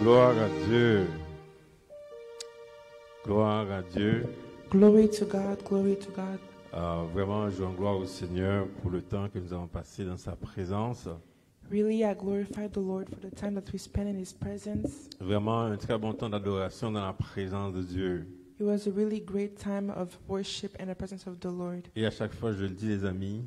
Gloire à Dieu. Gloire à Dieu. Glory to God, glory to God. Vraiment, je rends gloire au Seigneur pour le temps que nous avons passé dans sa présence. Really, I glorify the Lord for the time that we spent in His presence. Vraiment, un très bon temps d'adoration dans la présence de Dieu. It was a really great time of worship in the presence of the Lord. Et à chaque fois, je le dis, les amis,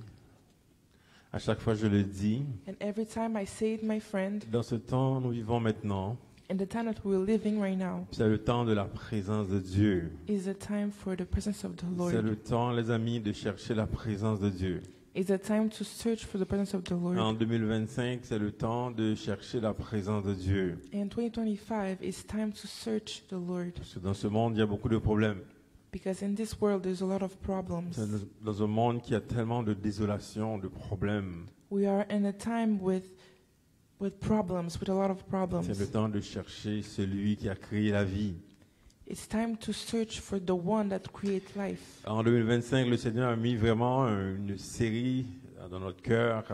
à chaque fois, je le dis, And every time I say it, my friend, dans ce temps, nous vivons maintenant, in the time that we're living right now, c'est le temps de la présence de Dieu. is a time for the presence of the C'est Lord. le temps, les amis, de chercher la présence de Dieu. It's a time to search for the presence of the Lord. En 2025, c'est le temps de chercher la présence de Dieu. In 2025, it's time to search the Lord. Parce que dans ce monde, il y a beaucoup de problèmes. Because in this world, there's a lot of problems. C'est dans un monde qui a tellement de désolation, de problèmes. We are in a time with problems, with a lot of C'est problems. le temps de chercher celui qui a créé la vie. It's time to search for the one that creates life. En 2025, le Seigneur a mis vraiment une série dans notre cœur.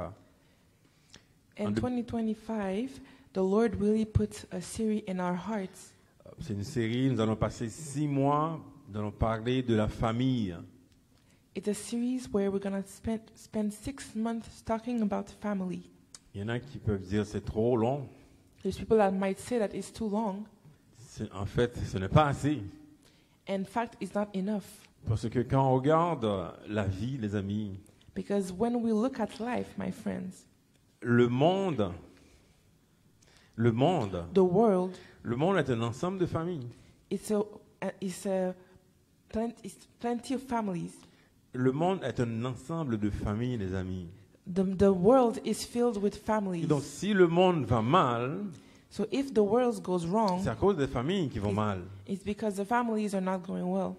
In 2025, the Lord really put a series in our hearts. C'est une série, nous allons passer 6 mois, nous allons parler de la famille. It's a series where we're going to spend 6 months talking about family. Il y en a qui peuvent dire c'est trop long. There's people that might say that it's too long. En fait, ce n'est pas assez. In fact, it's not enough. Parce que quand on regarde la vie, les amis, Because when we look at life, my friends, le monde the world, est un ensemble de familles. it's plenty of families. Le monde est un ensemble de familles, les amis. The world is filled with Et families. donc, si le monde va mal, So if the world goes wrong, c'est à cause des familles qui vont mal. it's because the families are not going well.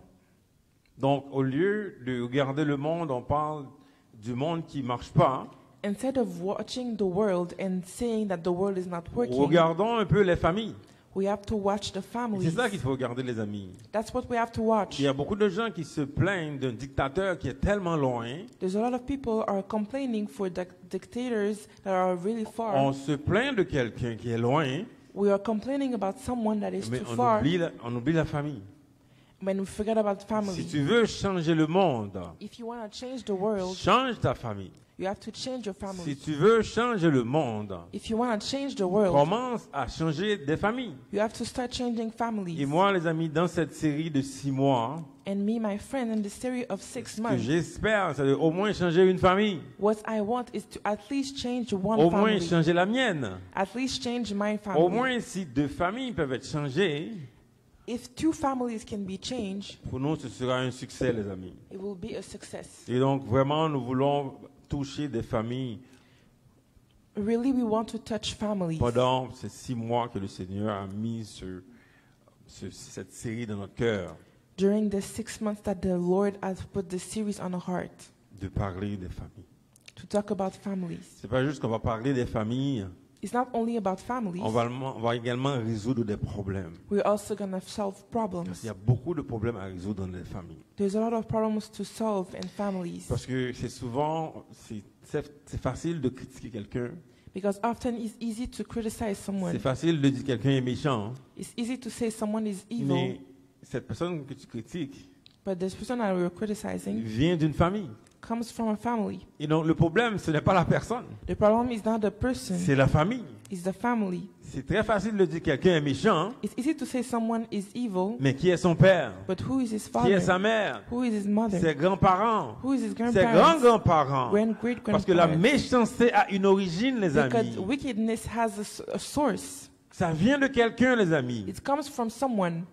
Donc, au lieu de regarder le monde, on parle du monde qui marche pas. Instead of watching the world and saying that the world is not working, Regardons un peu les familles. we have to watch the Et families. c'est ça qu'il faut regarder, les amis. That's what we have to watch. Il y a beaucoup de gens qui se plaignent d'un dictateur qui est tellement loin. There's a lot of people are complaining for the dictators that are really far. On se plaint de quelqu'un qui est loin, We are complaining about someone that is mais too far, on oublie la famille. when we forget about family. Si tu veux changer le monde, If you want to change the world, change ta famille. you have to change your Si family. tu veux changer le monde, If you want to change the world, commence à changer des familles. you have to start changing Et families. moi, les amis, dans cette série de 6 mois, And me, my friend, in the series of 6 ce que months, j'espère, c'est au moins changer une famille. what I want is to at least change one Au moins family. changer la mienne. At least change my Au family. moins si 2 familles peuvent être changées, If 2 families can be changed, pour nous, ce sera un succès, les amis. it will be a success. Et donc, vraiment, nous voulons toucher des familles Really, we want to touch families. pendant ces 6 mois que le Seigneur a mis cette série dans notre cœur, During the 6 months that the Lord has put the series on our heart, de parler des familles. to talk about families. C'est pas juste qu'on va parler des familles, It's not only about families. on va également résoudre des problèmes. We're also going to solve problems. Il y a beaucoup de problèmes à résoudre dans les familles. There's a lot of problems to solve in families. Parce que c'est souvent, c'est facile de critiquer quelqu'un. Because often it's easy to criticize someone. C'est facile de dire que quelqu'un est méchant. It's easy to say someone is evil. Mais cette personne que tu critiques But this person that we're criticizing vient d'une famille. comes from a family. Et donc le problème, ce n'est pas la personne, The problem is not the person, c'est la famille. it's the family. C'est très facile de dire que quelqu'un est méchant, It's easy to say someone is evil, mais qui est son père? but who is his Qui est sa father? mère? Who is his mother? Ses grands-parents? Who is his Ses grandparents? grands-grands-parents? Parce que la Great-great-grandparents? méchanceté a une origine, les Because amis. wickedness has a source. Ça vient de quelqu'un, les amis. It comes from someone.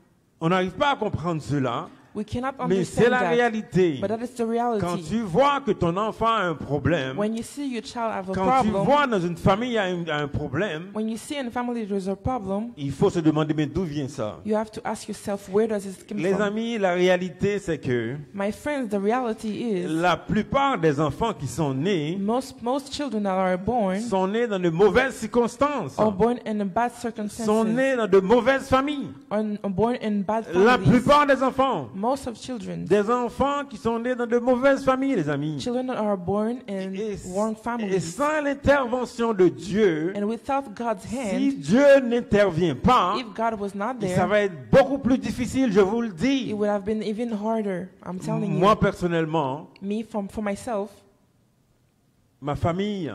On n'arrive pas à comprendre cela, We cannot mais c'est understand la that, réalité. but that is the Quand reality. tu vois que ton enfant a un problème, When you see your child have a quand tu problem, vois dans une famille il y a un problème, when you see in a family there's a problem, il faut se demander, mais d'où vient ça? you have to ask yourself, where does it come Les from? amis, la réalité, c'est que My friends, the reality is la plupart des enfants qui sont nés most children that are born sont nés dans de mauvaises circonstances, are born in a bad sont circumstances, nés dans de mauvaises familles. are born in bad La families. plupart des enfants. Most of children, Des enfants qui sont nés dans de mauvaises familles, les amis. children that are born in Et, wrong et families, sans l'intervention de Dieu, and without God's si hand, Dieu n'intervient pas, if God was not ça there, va être beaucoup plus difficile, je vous le it dis. would have been even harder. I'm telling Moi, you. personnellement, Me, for myself, ma famille,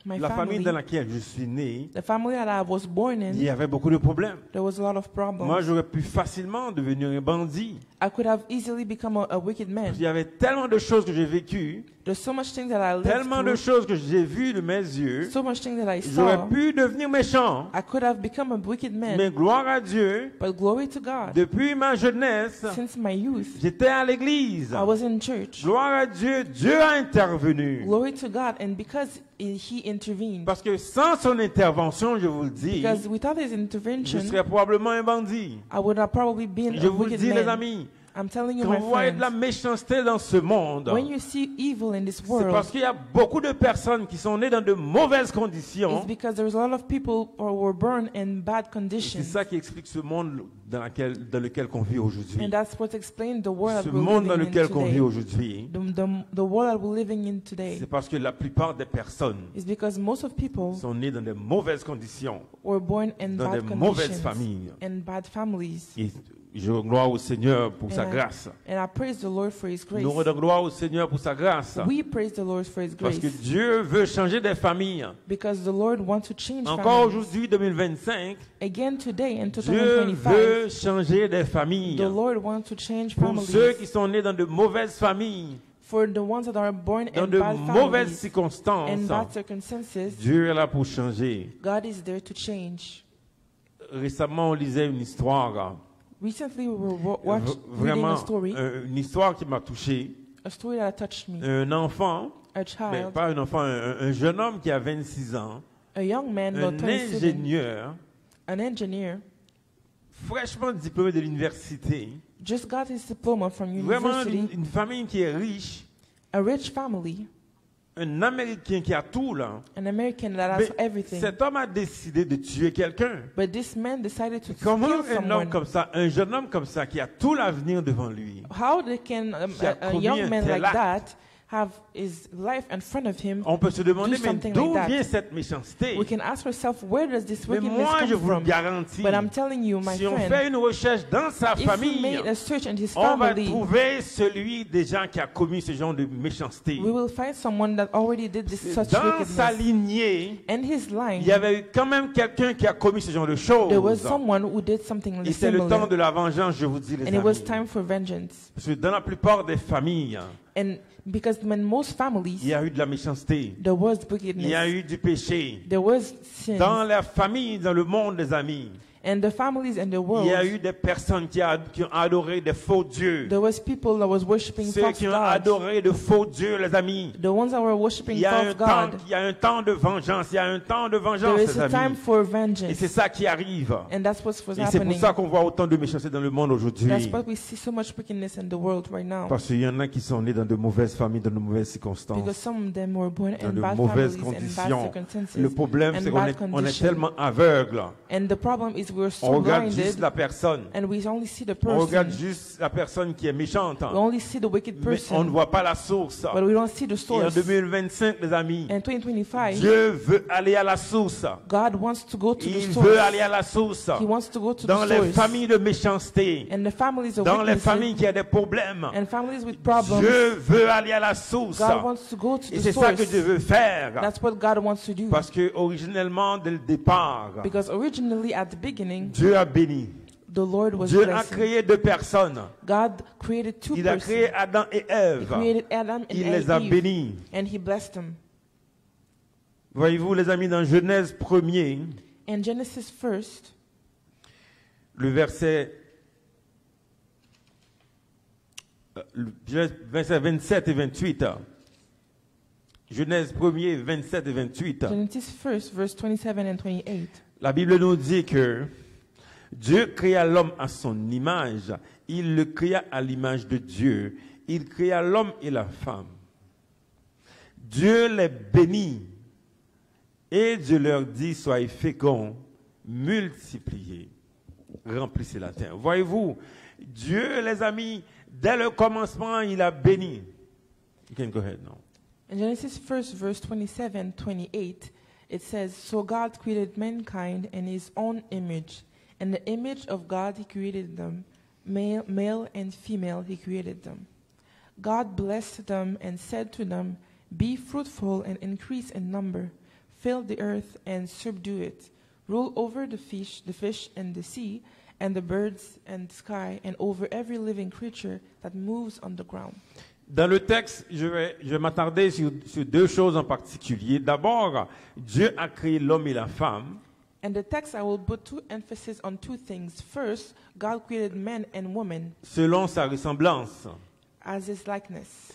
my la famille family, dans laquelle je suis né, the family that I was born il y in, avait beaucoup de problèmes. there was a lot of Moi, problems. j'aurais pu facilement devenir un bandit. I could have easily become a wicked man. Il y avait tellement de choses que j'ai vécues, There's so much things that I lived tellement de through, choses que j'ai vues de mes yeux. so much things that I J'aurais saw. pu devenir méchant, I could have become a wicked mais man, gloire à Dieu, but glory to God. depuis ma jeunesse, Since my youth, j'étais à l'église. I was in church. Gloire à Dieu, Dieu a intervenu. Glory to God, and because He intervened, Parce que sans son intervention, je vous le dis, because without His je intervention, serais probablement un bandit. I would have probably been Je a vous le wicked dis, les man. amis, I'm telling you, quand my vous voyez de la friends, méchanceté dans ce monde, when you see evil in this c'est world, parce qu'il y a beaucoup de personnes qui sont nées dans de mauvaises conditions. it's because there's a lot of people who were born in bad C'est conditions. ça qui explique ce monde dans lequel on vit aujourd'hui. And that's what explains the world Ce that we're monde dans living in lequel on vit today. aujourd'hui, The world that we're living in today c'est parce que la plupart des personnes is because most of people sont nées dans de mauvaises conditions, were born in dans de bad mauvaises conditions, familles. in bad families. Et je rends gloire au Seigneur pour sa grâce. And I praise the Lord for His grace. Nous rendons gloire au Seigneur pour sa grâce. We praise the Lord for His Parce grace que Dieu veut changer des familles. because the Lord wants to change Encore families. aujourd'hui, 2025, Again today in Dieu 2025, veut changer des familles. the Lord wants to change Pour ceux families. qui sont nés dans de mauvaises familles, For the ones that are born dans in de bad mauvaises families circonstances, and bad circumstances, Dieu est là pour changer. God is there to change. Récemment, on lisait une histoire, Recently, we were reading vraiment a story, une histoire qui m'a touché. a story that touched me. Un enfant, A mais child, pas un enfant, un jeune homme qui a 26 ans, a young man, un about 27, ingénieur, an engineer, fraîchement diplômé de l'université, just got his diploma from vraiment university, une famille qui est riche, a rich family, un Américain qui a tout là. an American that Mais has everything. cet homme a décidé de tuer quelqu'un. But this man decided to Comment kill un homme someone. comme ça, un jeune homme comme ça, qui a tout l'avenir devant lui, How they can Qui a a commis young un man tel like acte? that have his life in front of him? on peut se demander, Do mais something d'où like that. vient cette méchanceté? We can ask ourselves, where does this Mais wickedness moi, je come vous le from? garantis, But I'm telling you, my si on fait friend, une recherche dans sa if we famille, made a search in his on va family, trouver celui des gens qui a commis ce genre de méchanceté. we will find someone that already did this such Dans sa wickedness. lignée, In his line, il y avait eu quand même quelqu'un qui a commis ce genre de choses. there was someone who did something Et c'est le temps similar, de la vengeance, je vous dis, les and it was amis. time for vengeance. Parce que dans la plupart des familles, And because in most il families, y a eu de la méchanceté. there was Il y a wickedness, eu du péché. there was sin. Dans la famille, dans le monde des amis, And the families and the il world, y a eu des personnes qui ont adoré des faux dieux. there was people that was worshiping Ceux false qui ont gods. adoré de faux dieux, les amis. The ones that were worshiping Il y a false God. il y a un temps de vengeance. Il y a un temps de vengeance, There is les a time amis. for Et vengeance. c'est ça qui arrive. And that's what's Et c'est pour happening. ça qu'on voit autant de méchanceté dans le monde That's aujourd'hui. why we see so much wickedness in the world right now. Parce qu'il y en a qui sont nés dans de mauvaises familles, dans de mauvaises circonstances, Because some of them were born dans in de bad mauvaises families and bad conditions. circumstances Le problème, and c'est bad qu'on est conditions. tellement aveugle. And the problem is we're so On regarde juste blinded la personne. and we only see the On regarde person. juste la personne qui est méchante. We only see the wicked Mais on ne person, voit pas la source. but we don't see the Et en source. 2025, les amis, In 2025, Dieu veut aller à la source. God wants to go to the Il source. veut aller à la source. He wants to go to Dans the les source. familles de méchanceté, And the families of dans les wickedness familles qui ont des problèmes, and families with problems, Dieu veut aller à la source. God wants to go to Et the c'est ça que source. Dieu veut faire. That's what God wants to do. Parce que originellement, dès le départ, Because originally at the beginning, Dieu a béni. the Lord was Dieu a blessing. créé deux personnes. God created two Il a persons. créé Adam et He Ève. created Adam and Il les a Eve, bénis. and He blessed them. Voyez-vous, les amis, dans Genèse 1er, In Genesis 1st, le verset, verset 27 et 28. Genèse 1er, 27 et 28. Genesis 1st, verse 27 and 28. La Bible nous dit que Dieu créa l'homme à son image. Il le créa à l'image de Dieu. Il créa l'homme et la femme. Dieu les bénit. Et Dieu leur dit, soyez féconds, multipliez, remplissez la terre. Voyez-vous, Dieu, les amis, dès le commencement, il a béni. You can go ahead now. In Genesis 1, verse 27-28, it says, "So God created mankind in his own image. In the image of God he created them. Male and female he created them. God blessed them and said to them, 'Be fruitful and increase in number. Fill the earth and subdue it. Rule over the fish and the sea, and the birds and the sky, and over every living creature that moves on the ground.'" Dans le texte, je vais m'attarder sur deux choses en particulier. D'abord, Dieu a créé l'homme et la femme. In the text, I will put two emphasis on two things. First, God created men and women Selon sa ressemblance. as his likeness.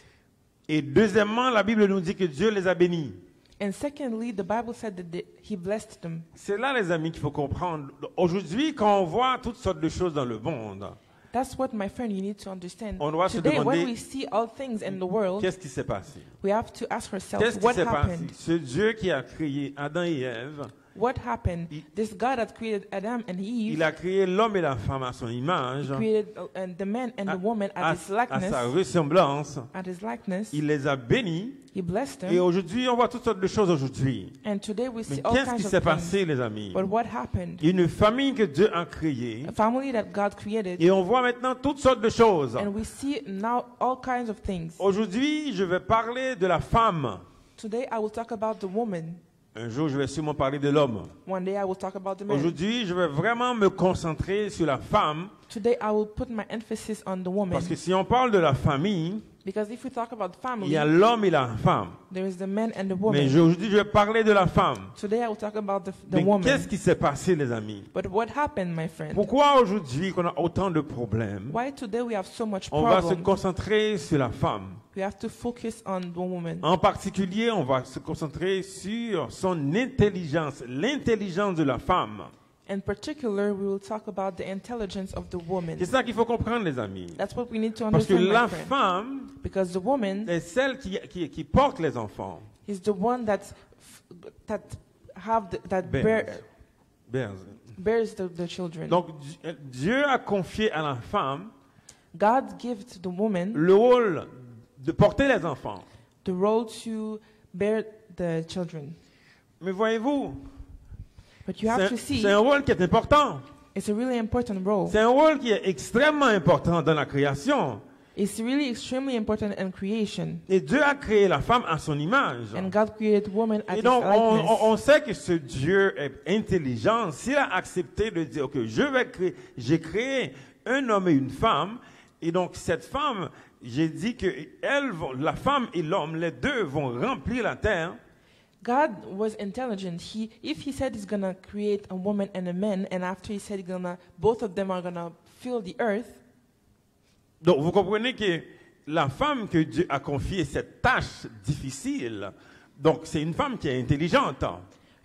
Et deuxièmement, la Bible nous dit que Dieu les a bénis. And secondly, the Bible said that he blessed them. C'est là, les amis, qu'il faut comprendre. Aujourd'hui, quand on voit toutes sortes de choses dans le monde, That's what, my friend, you need to understand. on doit se Today, demander when we see all things in the world, qu'est-ce qui s'est passé? we have to ask ourselves, Qu'est-ce qui what s'est passé? happened? Ce Dieu qui a créé Adam et Ève, What happened? This God that created Adam and il Eve, a créé l'homme et la femme à son image, created the man and the woman at his à sa likeness. ressemblance. At his likeness, Il les a bénis. he blessed Et them. aujourd'hui, on voit toutes sortes de choses aujourd'hui. And today we Mais see all qu'est-ce kinds qui of s'est things. passé, les amis? But what happened? Une famille que Dieu a créée. A family that God created, Et on voit maintenant toutes sortes de choses. and we see now all kinds of things. Aujourd'hui, je vais parler de la femme. Today I will talk about the woman. Un jour, je vais sûrement parler de l'homme. One day I will talk about the man. Aujourd'hui, je vais vraiment me concentrer sur la femme. Today I will put my emphasis on the woman. Parce que si on parle de la famille, Because if we talk about il family, y a l'homme et la femme. there is the man and the Mais woman. aujourd'hui, je vais parler de la femme. Today I will talk about the Mais woman. qu'est-ce qui s'est passé, les amis? But what happened, my friend? Pourquoi aujourd'hui qu'on a autant de problèmes? Why today we have so much On va se problems? concentrer sur la femme. We have to focus on the woman. En particulier, on va se concentrer sur son intelligence, l'intelligence de la femme. In particular, we will talk about the intelligence of the woman. C'est ça qu'il faut comprendre, les amis. That's what we need to Parce que understand, la my friend. femme Because the woman est celle qui porte les enfants. is the one that Bears. bears the children. Donc, Dieu a confié à la femme God gives to the woman le rôle de porter les enfants. the role to bear the children. Mais voyez-vous, But you have to see, c'est un rôle qui est important. it's a really important role. C'est un rôle qui est extrêmement important dans la création. It's really extremely important in creation. Et Dieu a créé la femme à son image. And God created woman at Et his donc, likeness. on sait que ce Dieu est intelligent. S'il a accepté de dire que j'ai créé un homme et une femme, et donc cette femme, j'ai dit que la femme et l'homme, les deux vont remplir la terre. God was intelligent. If he said he's gonna create a woman and a man, and after he said both of them are gonna fill the earth. Donc, vous comprenez que la femme que Dieu a confiée cette tâche difficile, donc c'est une femme qui est intelligente.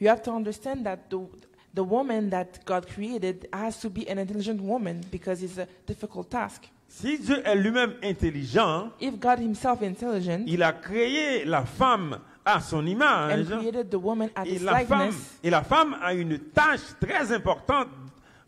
You have to understand that the woman that God created has to be an intelligent woman because it's a difficult task. Si Dieu est lui-même intelligent, If God himself is intelligent il a créé la femme à son image. and created the woman at Et his la likeness, femme a une tâche très importante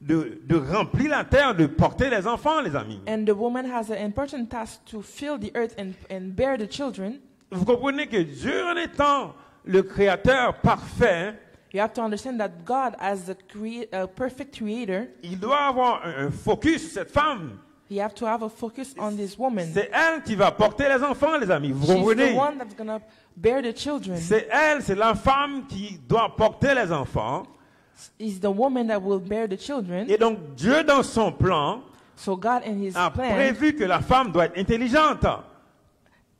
de remplir la terre, de porter les enfants, les amis. and the woman has an important task to fill the earth and bear the children, Vous comprenez que Dieu, en étant le créateur parfait, you have to understand that God, as a perfect creator, il doit avoir un focus sur cette femme. you have to have a focus on this woman. C'est elle qui va porter les enfants, les amis. Vous She's comprenez? the one that's going to bear the children. C'est elle, c'est la femme qui doit porter les enfants. Is the woman that will bear the children. Et donc, Dieu, dans son plan, So God in his a plan prévu que la femme doit être intelligente.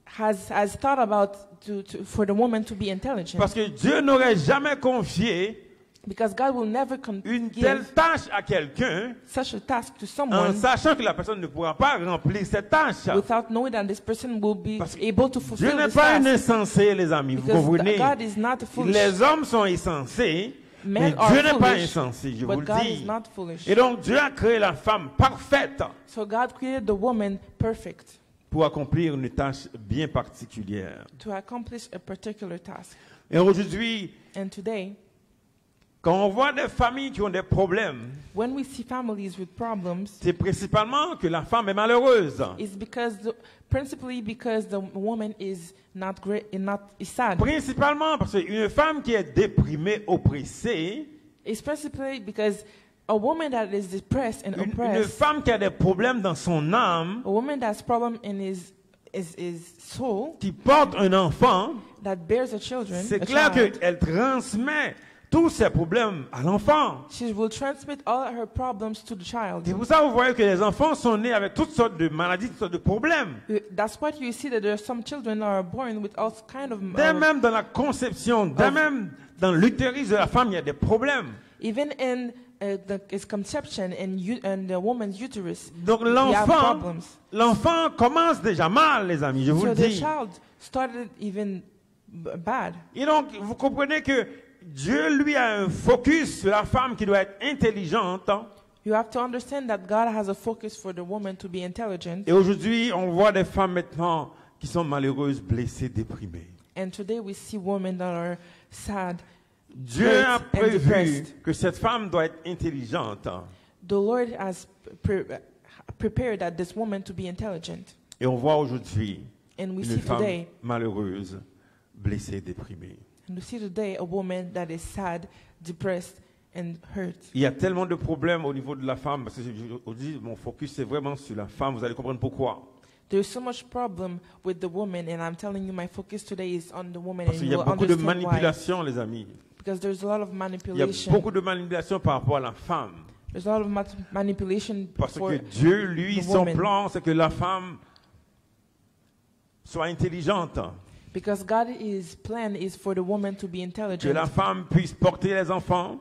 has thought about for the woman to be intelligent. Parce que Dieu n'aurait jamais confié Because God will never une telle give tâche à quelqu'un such a task to en someone sachant que la personne ne pourra pas remplir cette tâche. without knowing that this person will be Parce que able to Dieu fulfill n'est this pas un task. insensé, les amis. Vous Because comprenez? God is not foolish. Les hommes sont insensés, mais Men are Dieu n'est pas foolish, insensé, je vous but le God dis. is not foolish. Et donc, Dieu a créé la femme parfaite So God created the woman perfect pour accomplir une tâche bien particulière. to accomplish a particular task. Et aujourd'hui, And today, Quand on voit des familles qui ont des problèmes, when we see families with problems, c'est principalement que la femme est malheureuse. it's principally because the woman is not great and not is sad. Principalement parce qu'une femme qui est déprimée, oppressée, It's principally because a woman that is depressed and une oppressed, femme qui a des problèmes dans son âme, a woman that's problem in his soul, qui porte un enfant, that bears a children, c'est a clair child, qu'elle transmet tous ses problèmes à l'enfant. she will transmit all her problems to the child. C'est pour ça que vous voyez que les enfants sont nés avec toutes sortes de maladies, toutes sortes de problèmes. That's what you see, that there are some children that are born with all kind of Dès même dans la conception, dès même dans l'utérus de la femme, il y a des problèmes. even in its conception and the woman's uterus. Donc we have problems. l'enfant commence déjà mal, les amis, je vous So le the dis. child started even bad. Et donc, vous comprenez que Dieu, lui, a un focus sur la femme qui doit être intelligente. You have to understand that God has a focus for the woman to be intelligent. Et aujourd'hui, on voit des femmes maintenant qui sont malheureuses, blessées, déprimées. And today we see women that are sad. Dieu hurt a and prévu depressed. que cette femme doit être intelligente. The Lord has prepared that this woman to be intelligent. Et on voit aujourd'hui And we une see femme today, malheureuse, blessée, déprimée. and we see today a woman that is sad, depressed, and hurt. Il y a tellement de problèmes au niveau de la femme, parce que aujourd'hui, mon focus c'est vraiment sur la femme, vous allez comprendre pourquoi. There's so much problem with the woman, and I'm telling you, my focus today is on the woman, Parce and qu'il y you a will beaucoup de understand why. manipulation, les amis. Because there's a lot of Il y a manipulation. beaucoup de manipulation par rapport à la femme. There's a lot of manipulation Parce for que Dieu, lui, the son woman. plan, c'est que la femme soit intelligente. Because God's plan is for the woman to be Que intelligent, la femme puisse porter les enfants.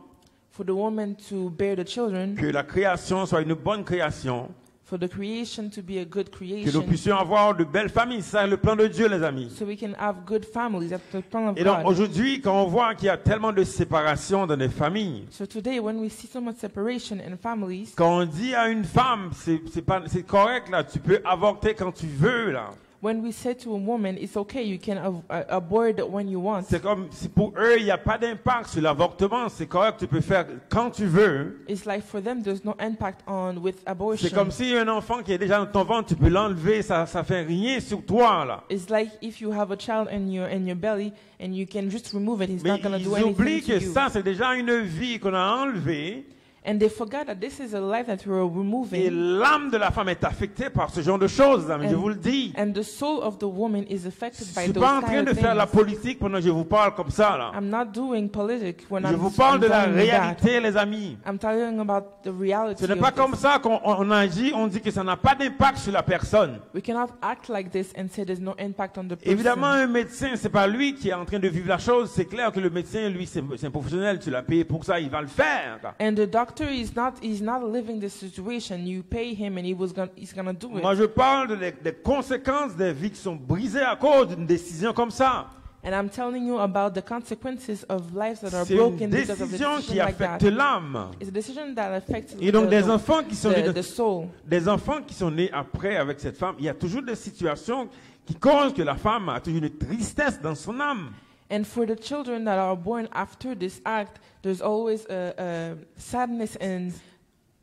for the woman to bear the children, Que la création soit une bonne création. for the creation to be a good Que nous creation, puissions avoir de belles familles. C'est le plan de Dieu, les amis. so we can have good families. That's the plan of Et donc God. aujourd'hui, quand on voit qu'il y a tellement de séparation dans les familles, So today, when we see so much separation in families, quand on dit à une femme, c'est correct là, tu peux avorter quand tu veux là. when we say to a woman, it's okay, you can abort when you want. C'est comme si pour eux, il n'y a pas d'impact sur l'avortement. C'est correct, tu peux faire quand tu veux. It's like for them, there's no impact on with abortion. C'est comme si un enfant qui est déjà dans ton ventre, tu peux l'enlever, ça fait rien sur toi là. It's like if you have a child in your belly and you can just remove it, he's Mais not going to do ils oublient anything que to you. ça, c'est déjà une vie qu'on a enlevée. And they forgot that this is a life that we're Et removing. l'âme de la femme est affectée par ce genre de choses, amis, je vous le dis. And the soul of the woman is affected Je by suis those pas en train kind de of faire la things. politique pendant que je vous parle comme ça là. I'm not doing politics when Je I'm, vous parle I'm de la telling you that. réalité, les amis. I'm telling about the reality Ce n'est of pas this. comme ça qu'on agit, on dit que ça n'a pas d'impact sur la personne. We cannot act like this and say there's no impact on the person. Évidemment, un médecin, c'est pas lui qui est en train de vivre la chose. C'est clair que le médecin, lui, c'est un professionnel. Tu l'as payé pour ça, il va le faire. And the doctor is not living this situation. You pay him and he's gonna do it. Moi, je parle des conséquences des vies qui sont brisées à cause d'une décision comme ça. And I'm telling you about the consequences of lives that are C'est une broken because of a décision decision qui like that. affecte l'âme. It's a decision that affects Et donc, des the, enfants qui sont nés, the soul. des enfants qui sont nés après avec cette femme, il y a toujours des situations qui causent que la femme a toujours une tristesse dans son âme. And for the children that are born after this act, there's always a sadness in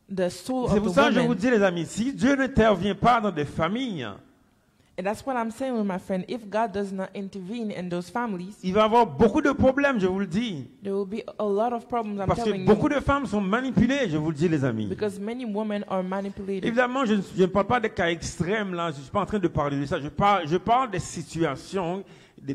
the soul C'est of pour the ça que je vous woman. dis, les amis, si Dieu n'intervient pas dans des familles, And that's what I'm saying with my friend. If God does not intervene in those families, il va y avoir beaucoup de problèmes, je vous le dis. there will be a lot of problems, I'm Parce que telling beaucoup you. de femmes sont manipulées, je vous le dis, les amis. Because many women are manipulated. Évidemment, je ne parle pas des cas extrêmes, là. Je ne suis pas en train de parler de ça. Je parle des situations, des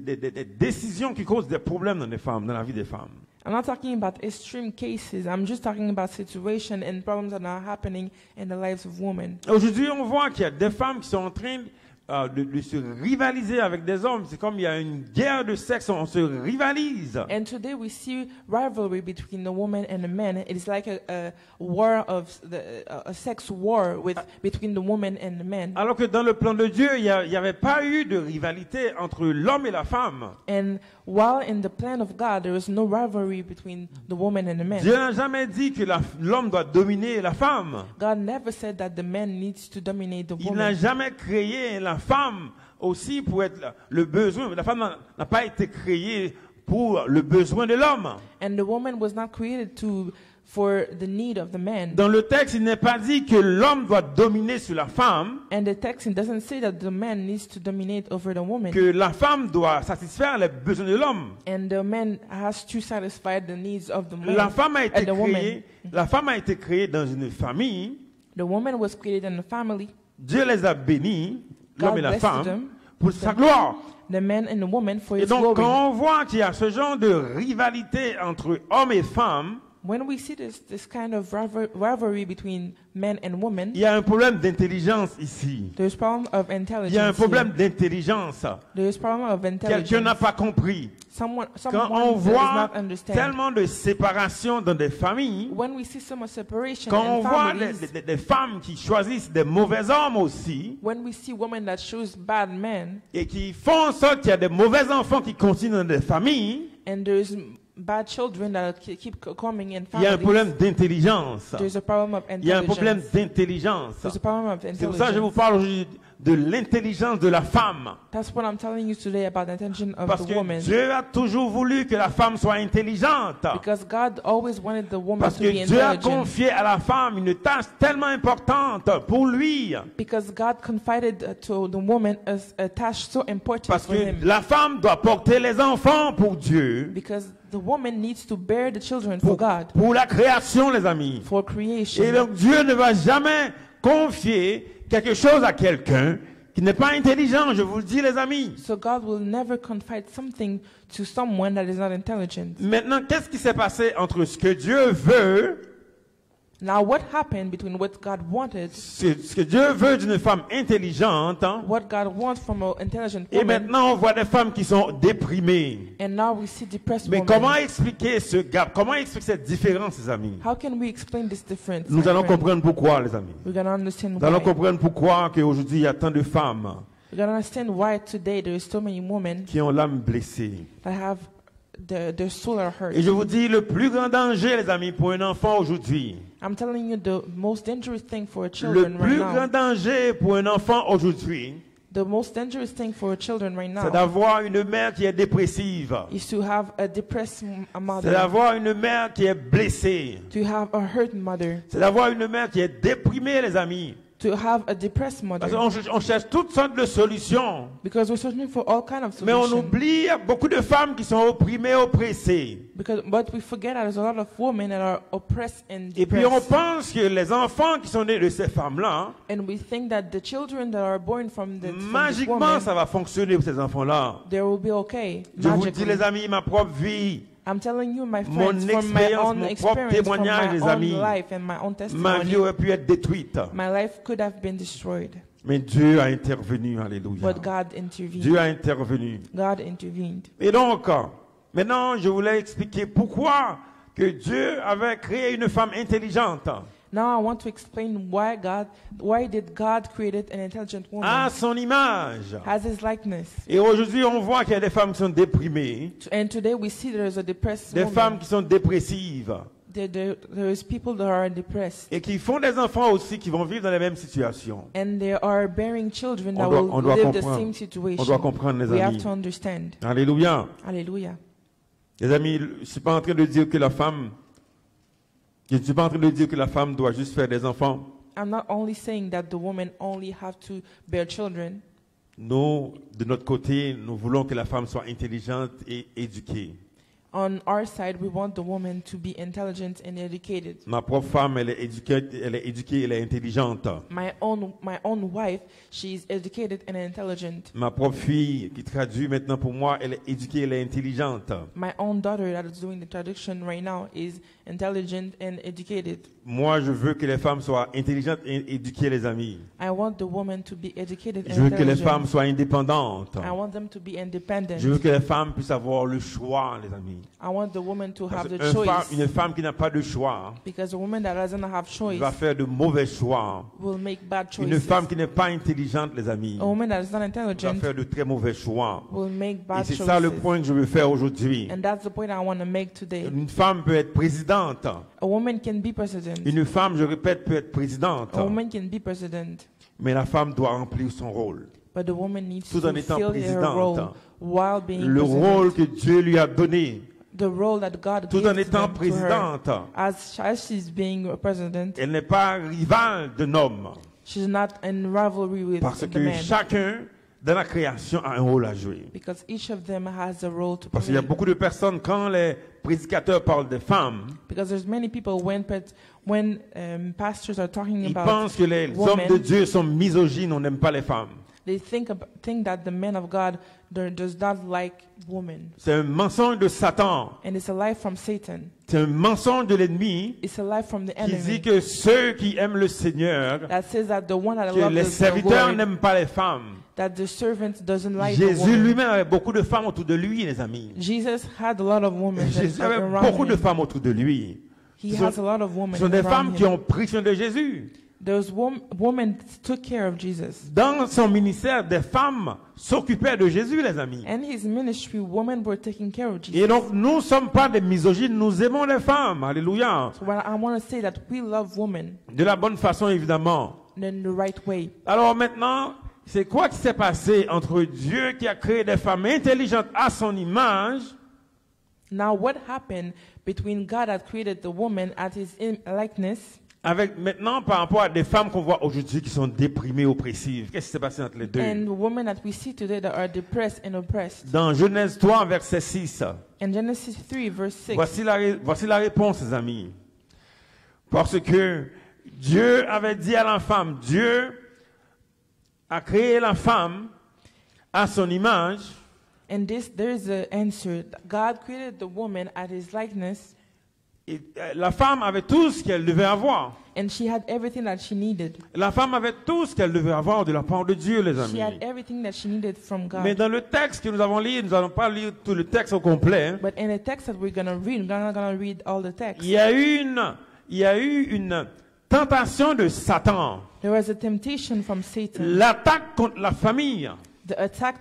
décisions qui causent des problèmes dans les femmes, dans la vie des femmes. I'm not talking about extreme cases. I'm just talking about situations and problems that are happening in the lives of women. Aujourd'hui, on voit qu'il y a des femmes qui sont en train de se rivaliser avec des hommes. C'est comme il y a une guerre de sexe, on se rivalise. And today we see rivalry between the woman and the man. It is like a war of a sex war between the woman and the man. Alors que dans le plan de Dieu, il n'y avait pas eu de rivalité entre l'homme et la femme. And while in the plan of God, there is no rivalry between the woman and the man. Dieu n'a jamais dit que l'homme doit dominer la femme. God never said that the man needs to dominate the Il n'a woman. jamais créé la femme aussi pour être le besoin. La femme n'a pas été créée pour le besoin de l'homme. And the woman was not created for the need of the man. Dans le texte, il n'est pas dit que l'homme doit dominer sur la femme, And the text doesn't say that the man needs to dominate over the woman. que la femme doit satisfaire les besoins de l'homme. And the man has to satisfy the needs of the man. La femme a été woman. créée dans une famille. The woman was created in a family. Dieu les a bénis, l'homme God et la blessed femme, them. pour sa gloire. The man and the woman for Et his donc, glory. quand on voit qu'il y a ce genre de rivalité entre hommes et femmes, When we see this kind of rivalry between men and women, il y a un problème d'intelligence ici. there's problem of intelligence. Il y a un problème here. d'intelligence. There's problem of intelligence. Quelqu'un n'a pas compris. Someone Quand on does voit not understand. tellement de séparation dans des familles, When we see so much separation quand in on voit families, des femmes qui choisissent des mauvais hommes aussi, when we see women that choose bad men, et qui font en sorte qu'il y a des mauvais enfants qui continuent dans des familles, and there's bad children that keep coming in il y a un families, problème d'intelligence. there's a problem of Il y a un problème intelligence. d'intelligence. There's a problem of C'est pour ça que je vous intelligence. parle aujourd'hui de l'intelligence de la femme. That's what I'm telling you today about the intelligence of Parce the que woman. Dieu a toujours voulu que la femme soit intelligente. Because God always wanted the woman Parce to que be Dieu a intelligent. confié à la femme une tâche tellement importante pour lui. Because God confided to the woman a task so important Parce for que him. la femme doit porter les enfants pour Dieu, Because the woman needs to bear the children for God, pour la création, les amis. for Et creation. donc Dieu ne va jamais confier quelque chose à quelqu'un qui n'est pas intelligent, je vous le dis, les amis. So God will never confide something to someone that is not intelligent. Maintenant, qu'est-ce qui s'est passé entre ce que Dieu veut, Now, what happened between what God wanted, ce que Dieu veut d'une femme intelligente, hein, what God wants from an intelligent et woman, maintenant on voit des femmes qui sont déprimées. and now we see depressed Mais women? comment expliquer ce gap? Comment expliquer cette différence, les amis? How can we explain this difference? Nous my allons friend? comprendre pourquoi, les amis. We're going to understand Nous allons why. comprendre pourquoi qu'aujourd'hui il y a tant de femmes We're going to understand why today there is so many women qui ont l'âme blessée. that have their soul are hurt. Et je vous dis, le plus grand danger, les amis, pour un enfant aujourd'hui, I'm telling you the most dangerous thing for le children right plus grand now. danger pour un enfant aujourd'hui, The most dangerous thing for children right c'est now d'avoir une mère qui est dépressive. is to have a depressed C'est mother, d'avoir une mère qui est blessée. to have a hurt mother, C'est d'avoir une mère qui est déprimée, les amis. to have a depressed Parce mother. qu'on cherche toutes sortes de solutions. Because we're searching for all kinds of Mais on solutions. oublie, il y a beaucoup de femmes qui sont opprimées, oppressées. But we forget that there's a lot of women that are oppressed and Et puis on depressed. pense que les enfants qui sont nés de ces femmes-là, And we think that the children that are born from this magiquement, woman, ça va fonctionner pour ces enfants-là. they will be okay. Je vous dis, magically. les amis, ma propre vie, I'm telling you, my Mon friends, from my expérience, own mon propre experience, from témoignage, my les own amis. life and my own ma testimony, vie aurait pu être détruite. my life could have been destroyed. Mais Dieu a intervenu, alléluia. But God intervened. Dieu a intervenu. God intervened. Et donc, maintenant, je voulais expliquer pourquoi que Dieu avait créé une femme intelligente Now I want to explain why did God create an intelligent woman à son image. as His likeness. Et aujourd'hui, on voit qu'il y a des femmes qui sont déprimées, And today we see there's a depressed des femmes woman. qui sont dépressives There is people that are depressed. et qui font des enfants aussi qui vont vivre dans les mêmes situations. And they are bearing children that On doit will live the comprendre. same situation. On doit comprendre, les We have amis. to understand. Alléluia. Hallelujah. Les amis, je ne suis pas en train de dire que la femme, je ne suis pas en train de dire que la femme doit juste faire des enfants. I'm not only saying that the women only have to bear children. Nous, de notre côté, nous voulons que la femme soit intelligente et éduquée. On our side, we want the woman to be intelligent and educated. Ma propre femme, elle est éduquée, elle est intelligente. My own wife, she is educated and intelligent. Ma propre fille, qui traduit maintenant pour moi, elle est éduquée, elle est intelligente. My own daughter that is doing the traduction right now is intelligent and educated. Moi, je veux que les femmes soient intelligentes et éduquées, les amis. I want the woman to be educated Je and veux que les intelligent. femmes soient indépendantes. I want them to be independent. Je veux que les femmes puissent avoir le choix, les amis. I want the woman to have Parce the choice. une femme qui n'a pas de choix Because a woman that doesn't have choice va faire de mauvais choix. will make bad choices. Une femme qui n'est pas intelligente, les amis, A woman that is not va intelligent faire de très mauvais choix. will make Et bad c'est choices. ça le point que je veux faire aujourd'hui. And that's the point I want to make today. Une femme peut être présidente. A woman can be president. Une femme, je répète, peut être présidente. A woman can be president. Mais la femme doit remplir son rôle. but the woman needs tout en to étant fill her role présidente. while being Le rôle president. que Dieu lui a donné, The role that God tout gave en étant to her, présidente. as she's being a president, Elle n'est pas rivale d'un homme. she's not in rivalry with Parce the que man, chacun dans la création a un rôle à jouer. because each of them has a role to Parce qu'il y a play. beaucoup de personnes, quand les prédicateurs parlent des femmes, Because there's many people when pastors are talking ils about pensent que les women, hommes de Dieu sont misogynes, on n'aime pas les femmes. they think that the men of God does not like women, C'est un mensonge de Satan. and it's a lie from Satan. C'est un mensonge de l'ennemi It's a lie from the qui dit enemy que ceux qui aiment le Seigneur, that says that the one that que loves les the serviteurs Lord, n'aiment pas les femmes. that the servant doesn't like the Jésus woman. lui-même avait beaucoup de femmes autour de lui, les amis. Jesus had a lot of women Jésus avait around beaucoup de him. femmes autour de lui. He Ce sont- has a lot of women Ce sont des around femmes qui him. ont pris soin de Jésus. Those women took care of Jesus. Dans son ministère, des femmes s'occupaient de Jésus, les amis. And his ministry, women were taking care of Jesus. Et donc, nous ne sommes pas des misogynes, nous aimons les femmes. Alléluia. So I want to say that we love women De la bonne façon, évidemment. in the right way. Alors maintenant, c'est quoi qui s'est passé entre Dieu qui a créé des femmes intelligentes à son image Now, what happened between God that created the woman at his likeness avec maintenant par rapport à des femmes qu'on voit aujourd'hui qui sont déprimées, oppressives? Qu'est-ce qui s'est passé entre les deux? and the women that we see today that are depressed and oppressed? Dans Genèse 3, verset 6, In Genesis 3, verse 6, voici la réponse, les amis. Parce que Dieu avait dit à la femme, Dieu a créé la femme à son image, and there is the answer. God created the woman at his likeness, et la femme avait tout ce qu'elle devait avoir. and she had everything that she needed. La femme avait tout ce qu'elle devait avoir de la part de Dieu, les She had amis. everything that she needed from God. Mais dans le texte que nous avons lu, nous n'allons pas lire tout le texte au complet, hein. But in the text that we're going to read, we're not going to read all the text. Il y a eu une tentation de Satan. There was a temptation from Satan, L'attaque contre la famille. the attack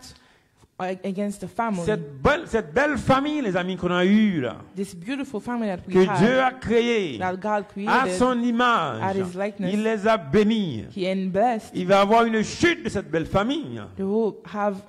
against the family. Cette belle famille, les amis, qu'on a eue là, This beautiful family that we que had, Dieu a créée that God à created, son image, at his likeness. il les a bénis. He and blessed. Il va y avoir une chute de cette belle famille. They will have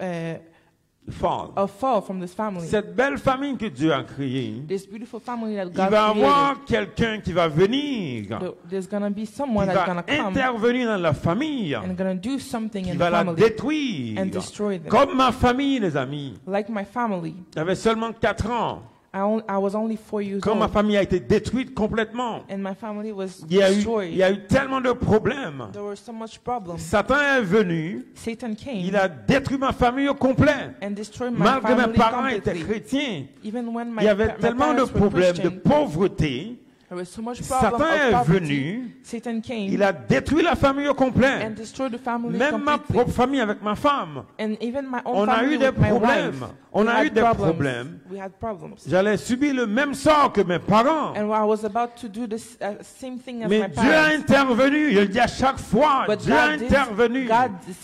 Fall. a fall from this family. Cette belle famille que Dieu a créée, This beautiful family that il God va y created. avoir quelqu'un qui va venir, There's going to be qui someone that's going va to come intervenir dans la famille, and going to do something qui in va the la family détruire. and destroy them. Comme ma famille, les amis. Like my family. J'avais seulement 4 ans I was only 4 years quand ma old, famille a été détruite complètement. and my family was Il y a destroyed. eu tellement de problèmes. There were so much problems. Satan est venu, Satan came il a détruit ma famille au complet. and destroyed my Malgré mes family parents étaient completely. chrétiens, Even when il y avait my tellement de parents were problèmes, de Christian, pauvreté. there was so much Satan problem est of poverty. venu, Satan came il a détruit la famille au complet. and destroyed the family Même ma completely. propre famille avec ma femme. And even my own On a family eu des with my problèmes. wife, On we a had eu des problems. problèmes. We had problems. J'allais subir le même sort que mes parents. And I was about to do the same thing as Mais my Dieu a parents. intervenu, je le dis à chaque fois, But Dieu a God intervenu.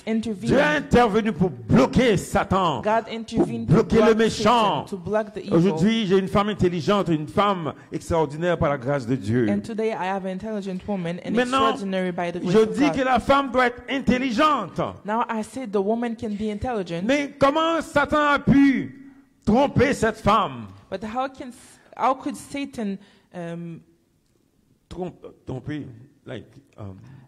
intervened. Dieu a intervenu pour bloquer Satan, God pour intervened to bloquer le block méchant. Satan, to block the evil. Aujourd'hui, j'ai une femme intelligente, une femme extraordinaire par la grâce de Dieu. And today I have an intelligent woman and Maintenant, extraordinary by the grace je of dis God. que la femme doit être intelligente. Now I say the woman can be intelligent, Mais comment Satan a pu tromper cette femme? but how could Satan Tromper,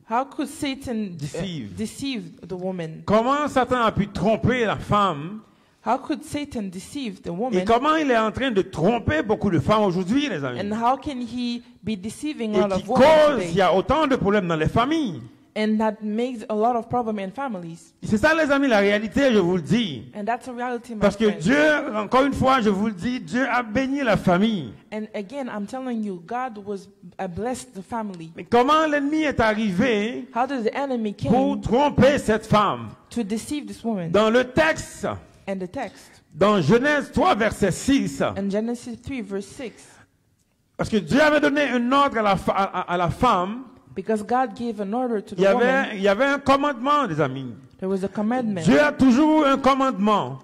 how could Satan Deceive. deceive the woman? comment Satan a pu tromper la femme? How could Satan deceive the Et woman? comment il est en train de tromper beaucoup de femmes aujourd'hui, les amis? And how can he be deceiving a Et lot qui of women cause, il y today? a autant de problèmes dans les familles. And that makes a lot of problem in families. C'est ça, les amis, la réalité, je vous le dis. And that's a reality, my Parce que friend. Dieu, encore une fois, je vous le dis, Dieu a béni la famille. And again, I'm telling you, God was blessed the family. Mais comment l'ennemi est arrivé How did the enemy pour came tromper cette femme? to deceive this woman? Dans le texte, And the text dans Genèse 3, verset 6, in Genesis 3 verse 6, parce que Dieu avait donné un ordre à la femme, because God gave an order to il y the woman, avait un commandement, les amis. there was a commandment. Dieu a toujours un commandement.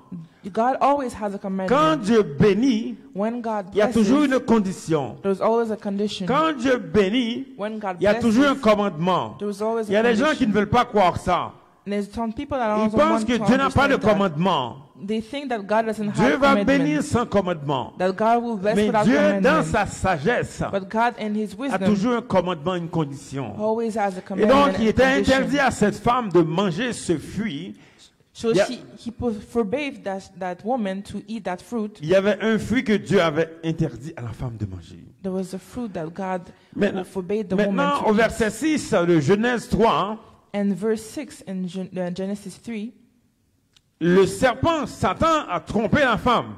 God always has a Quand commandment. Dieu bénit, When God il y a toujours blesses, une condition. there's always a condition. Quand Dieu bénit, When God il y a toujours un blesses, commandement. there's always Il y a a des gens qui condition. ne veulent pas croire ça. And there's some people that Ils also pensent want que to Dieu n'a pas de understand that. commandement. They think that God doesn't Dieu have va commandments. bénir sans commandement. That God will bless Mais without Dieu, dans commandment. sa sagesse, But God in His a wisdom toujours un commandement, une condition. always has a Et commandment donc, il and était condition. interdit à cette femme de manger ce fruit. So Yeah. he forbade that woman to eat that fruit. Il y avait un fruit que Dieu avait interdit à la femme de manger. There was a fruit that God Maintenant, forbade the woman maintenant to au eat. verset 6 de Genèse 3, And verse 6 in Genesis 3, le serpent, Satan, a trompé la femme.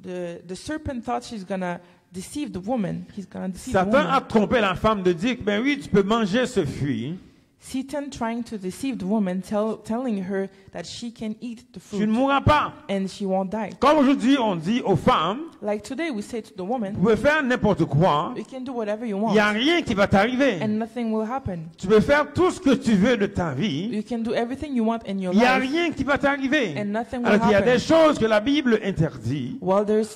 the serpent thought she's going to deceive the woman. He's going to deceive the Satan a woman. trompé la femme de dire, ben oui, tu peux manger ce fruit. Satan trying to deceive the woman, telling her that she can eat the Tu ne fruit mourras pas. and she won't die. Comme aujourd'hui, on dit aux femmes, Like today we say to the vous woman, pouvez faire n'importe quoi. you can do whatever you Il n'y a want rien qui va t'arriver. and nothing will happen. Tu peux faire tout ce que tu veux de ta vie. You can do everything you want in your Il n'y a life rien qui va t'arriver. and nothing will Alors qu'il y a happen. des choses que la Bible interdit, Well, there's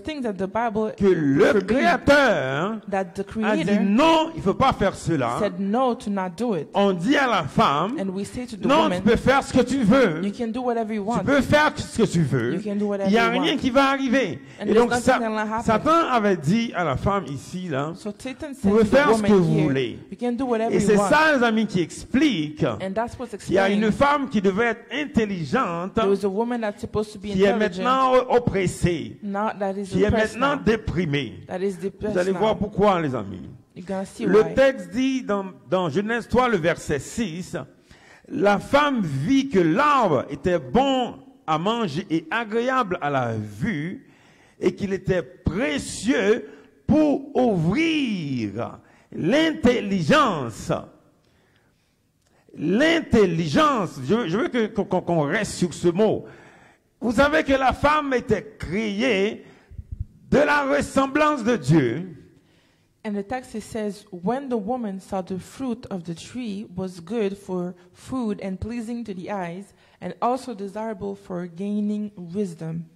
things that the Bible que le forbid, Créateur that the a dit Creator non, il ne faut pas faire cela. said no to not do it. On dit à la femme, And we say to the non, tu woman, peux faire ce que tu veux. you can do whatever you Tu want. peux faire ce que tu veux. You can do whatever Il n'y a you rien want. qui va arriver. And Et there's donc, nothing that'll happen. Satan avait dit à la femme ici, là, So Satan vous said pouvez to the faire ce que woman vous here, voulez. you can do whatever Et you c'est want. ça, les amis, qui explique And that's what's qu'il y a une explained. femme qui devait être intelligente, There was a woman that's supposed to be qui est intelligent, maintenant oppressée, not that is qui est depressed maintenant now. déprimée. That is Vous depressed allez voir now. pourquoi, les amis. You're gonna see Le why. texte dit dans Genèse 3, le verset 6, la femme vit que l'arbre était bon à manger et agréable à la vue et qu'il était précieux pour ouvrir l'intelligence. L'intelligence, je veux qu'on reste sur ce mot. Vous savez que la femme était créée de la ressemblance de Dieu. And the text it says, when the woman saw the fruit of the tree was good for food and pleasing to the eyes, and also desirable for gaining wisdom.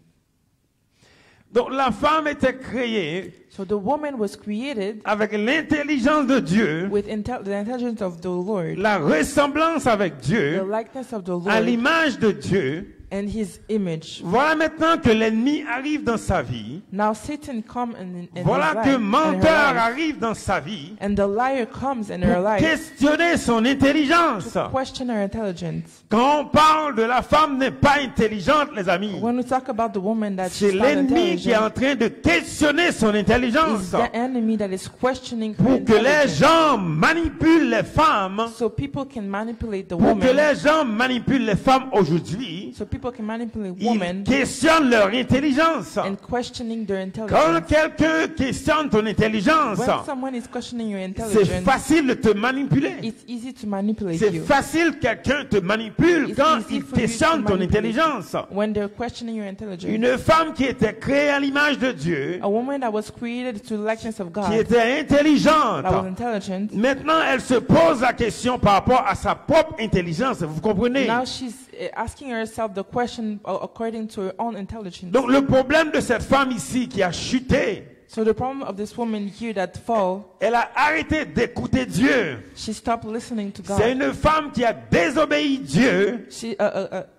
Donc la femme était créée So the woman was created avec l'intelligence de Dieu, with the intelligence of the Lord, la ressemblance avec the Dieu, likeness of the à Lord, l'image de Dieu. and His image. Voilà maintenant que l'ennemi arrive dans sa vie. Now Satan come in Voilà his que life, in her menteur life, arrive dans sa vie and the liar comes in her pour life questionner son intelligence. to question her intelligence. Quand on parle de la femme n'est pas intelligente, les amis, When we talk about the woman that c'est she's not l'ennemi qui est en intelligent, train de questionner son intelligence it's the enemy that is questioning her pour que les intelligence. gens manipulent les femmes, So people can manipulate the pour que woman. les gens manipulent les femmes aujourd'hui. So people can manipulate Ils women questionnent leur intelligence. and questioning their Quand intelligence. quelqu'un questionne ton intelligence, When someone is questioning your c'est intelligence, facile de te manipuler. it's easy to manipulate C'est you. facile que quelqu'un te manipule It's quand easy il for you to questionne ton manipulate. intelligence. When they're questioning your intelligence. Une femme qui était créée à l'image de Dieu, A woman that was created to the likeness of qui God, était intelligente, that was intelligent, maintenant elle se pose la question par rapport à sa propre intelligence. Vous comprenez? now she's asking herself the question according to her own intelligence. Donc le problème de cette femme ici qui a chuté, So the problem of this woman here that fall, elle a arrêté d'écouter Dieu. she stopped listening to C'est God. une femme qui a désobéi Dieu.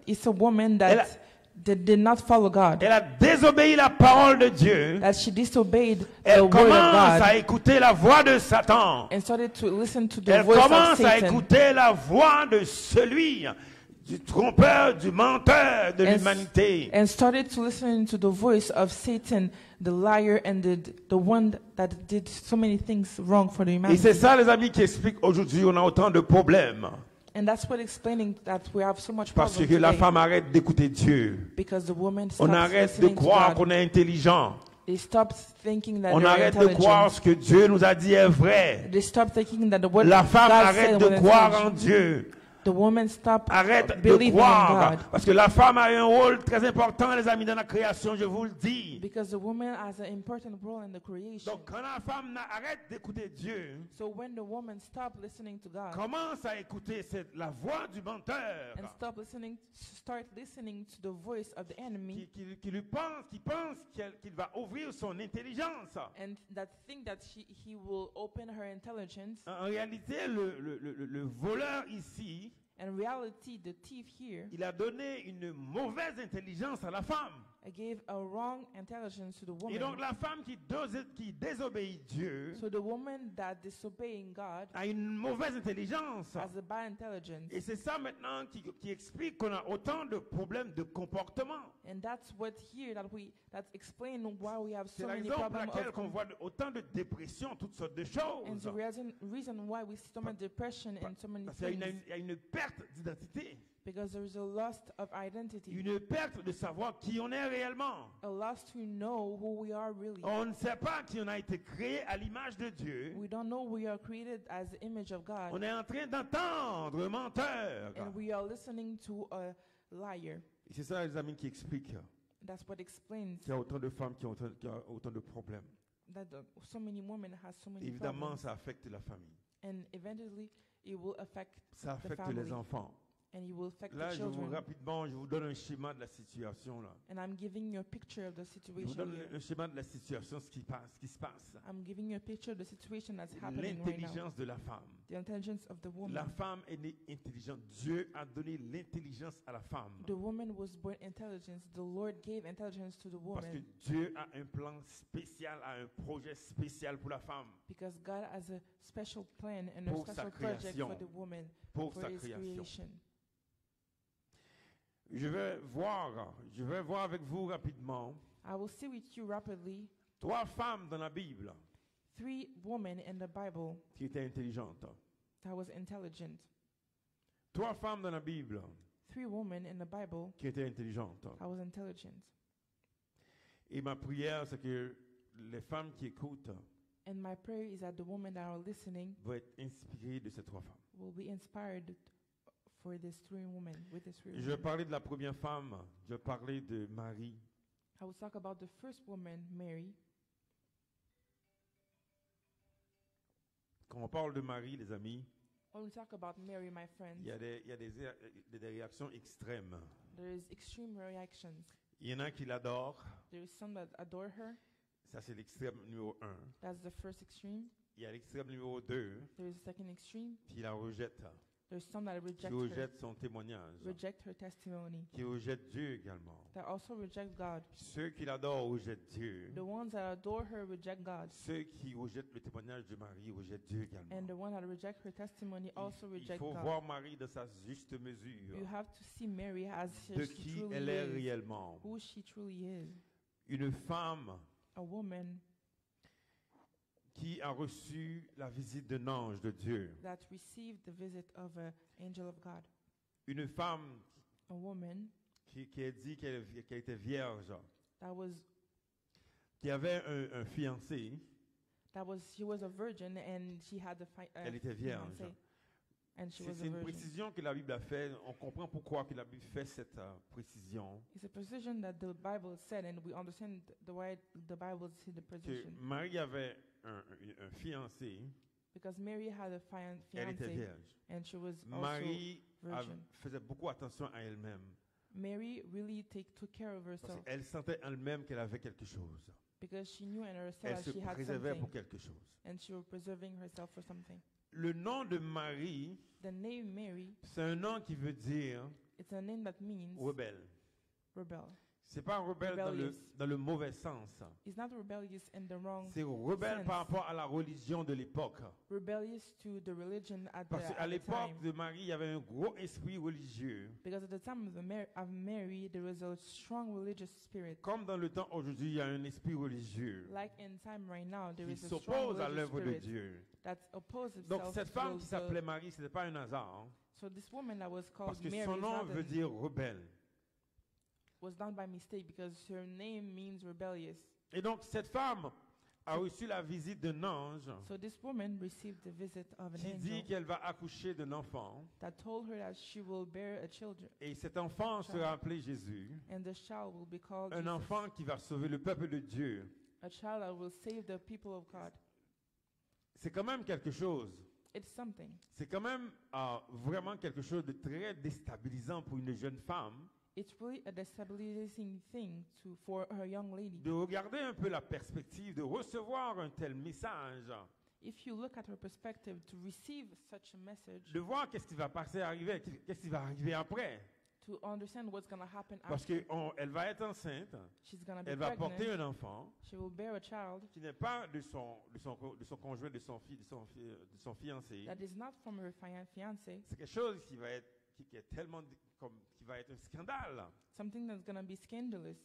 It's a woman Elle a- that did not follow God. Elle a désobéi la parole de Dieu. That she disobeyed the Elle word commence of God à écouter la voix de Satan. and started to listen to the Elle voice of commence à Satan écouter la voix de celui, du trompeur, du menteur de l'humanité. and started to listen to the voice of Satan, the liar and the one that did so many things wrong for the Et c'est humanity. ça, les amis, qui explique aujourd'hui on a autant de problèmes. And that's what explaining that we have so much Parce problem que la today, femme arrête d'écouter Dieu. because the woman On stops arrête de listening to croire God. qu'on est intelligent. They stop thinking that On they're arrête de croire intelligent. ce que Dieu nous a dit est vrai. They stop thinking that the word La God femme arrête said de was croire en intelligent. Dieu. The woman stopped Arrête de believing in croire. God. Parce que la femme a un rôle très important, les amis, dans la création, je vous le dis. Because the woman has an important role in the creation. Donc, quand la femme arrête d'écouter Dieu, So when the woman stopped listening to God commence à écouter la voix du menteur and start listening to the voice of the enemy, qui pense qu'il va ouvrir son intelligence. and that think that he will open her intelligence, En réalité, le voleur ici, In reality, the thief here il a donné une mauvaise intelligence à la femme. gave a wrong intelligence to the Et donc woman. la femme qui désobéit Dieu So the woman that disobeying God a une mauvaise intelligence. has a bad intelligence. Et c'est ça maintenant qui explique qu'on a autant de problèmes de comportement. And that's what here that's explain why we have C'est so la many raison pour problems laquelle of qu'on voit autant de dépression, toutes sortes de choses. and the reason why we see so much depression and so many Parce qu'il things y a une perte d'identité, because there is a loss of identity, une perte de savoir qui on est réellement. a loss to know who we are really. On ne sait pas qui on a été créé à l'image de Dieu. We don't know we are created as the image of God, On est en train d'entendre un menteur. and we are listening to a liar. Et c'est ça, les amis, qui explique That's what explains qu'il y a autant de femmes qui ont autant de problèmes. that so many women have so many Évidemment, problems, ça affecte la famille. and eventually it will affect Ça the affecte family, les enfants. and it will affect Là, the je vous children. je vous donne un schéma de la situation. Là. And I'm giving you a picture of the Je vous situation donne here. un schéma de la situation, ce qui se passe. I'm giving you a picture of the situation that's happening right now. L'intelligence de la femme. The intelligence of the La woman. femme est née intelligente. Dieu a donné l'intelligence à la femme. The woman was born intelligence. The Lord gave intelligence to the Parce que woman Dieu a un plan spécial, a un projet spécial pour la femme. because God has a special plan and a Pour sa special project création. for the woman, Pour for sa His création. creation. Je vais voir avec vous rapidement I will see with you rapidly 3 femmes dans la Bible 3 women in the Bible qui étaient intelligentes. that was intelligent. 3 femmes dans la Bible 3 women in the Bible qui étaient intelligentes. that was intelligent. Et ma prière, c'est que les femmes qui écoutent And my prayer is that the women that are listening vont être inspirées de ces 3 femmes. will be inspired for these 3 women, with these 3 Je vais women. parler de la première femme. Je vais parler de Marie. I will talk about the first woman, Mary. Quand on parle de Marie, les amis, When we talk about Mary, my friends, il y a des réactions extrêmes. there is extreme reactions. Il y en a qui l'adorent. There is some that adore her. Ça, c'est l'extrême numéro 1. That's the first extreme. Il y a l'extrême numéro 2 There is a second extreme. qui la rejette, There's some that qui reject her, rejette son témoignage, reject her testimony, qui rejette Dieu également. that also reject God. Ceux qui l'adorent rejettent Dieu. The ones that adore her reject God, Ceux qui rejettent le témoignage de Marie rejettent Dieu également. and the one that reject her testimony also Il reject faut God. voir Marie dans sa juste mesure You have to see Mary as de she qui truly elle est is, réellement. who she truly is. Une femme A woman qui a reçu la visite d'un ange de Dieu. that received the visit of an angel of God. Une femme A woman qui a dit qu'elle était vierge, that was qui avait un fiancé. she was a virgin and she had Elle était vierge. fiancé, and she C'est was a une virgin. précision que la Bible a fait. On comprend pourquoi que la Bible fait cette précision. It's a precision that the Bible said, and we understand why the Bible said the Que precision. Marie avait un fiancé. Because Mary had a Elle était fiancé, vierge. and she was also Marie virgin. faisait beaucoup attention à elle-même. Mary really took care of Parce herself qu'elle sentait elle-même qu'elle avait quelque chose. because she knew in Elle herself se she had préservait pour something, quelque chose. and she was preserving herself for something. Le nom de Marie, The name Mary, c'est un nom qui veut dire it's a name that means rebelle. rebel. C'est pas rebelle Rebellious. dans le mauvais sens. It's not rebellious in the wrong C'est rebelle sense. par rapport à la religion de l'époque. Rebellious to the religion Parce qu'à at the l'époque time. de Marie, il y avait un gros esprit religieux. Because at the time of Mary, there was a strong religious spirit. Comme dans le temps aujourd'hui, il y a un esprit religieux Like in time right now, there qui is a strong s'oppose à religious l'œuvre de spirit Dieu. that opposes Donc itself cette to femme qui the- s'appelait Marie, ce n'était pas un hasard. Hein, So this woman that was parce called que Mary son is nom not veut dire rebelle. was done by mistake because her name means rebellious. Et donc cette femme a reçu la visite d'un ange So this woman received the visit of an qui dit angel qu'elle va accoucher d'un enfant. that told her that she will bear a children, Et cet enfant sera appelé Jésus. and the child will be called Un Jesus, enfant qui va sauver le peuple de Dieu. a child that will save the people of God. C'est quand même quelque chose. It's something. C'est quand même vraiment quelque chose de très déstabilisant pour une jeune femme It's really a destabilizing thing for a young lady. de regarder un peu la perspective de recevoir un tel message if you look at her perspective, to receive such a message, de voir qu'est-ce qui va passer, arriver, qu'est-ce qui va arriver après. to understand what's going to happen Parce after. qu'elle va être enceinte, She's going to be elle va porter pregnant. un enfant She will bear a child qui n'est pas de son conjoint, de son fiancé. that is not from her fiancé. C'est quelque chose qui va être, qui est tellement, qui va être un scandale. Something that's going to be scandalous.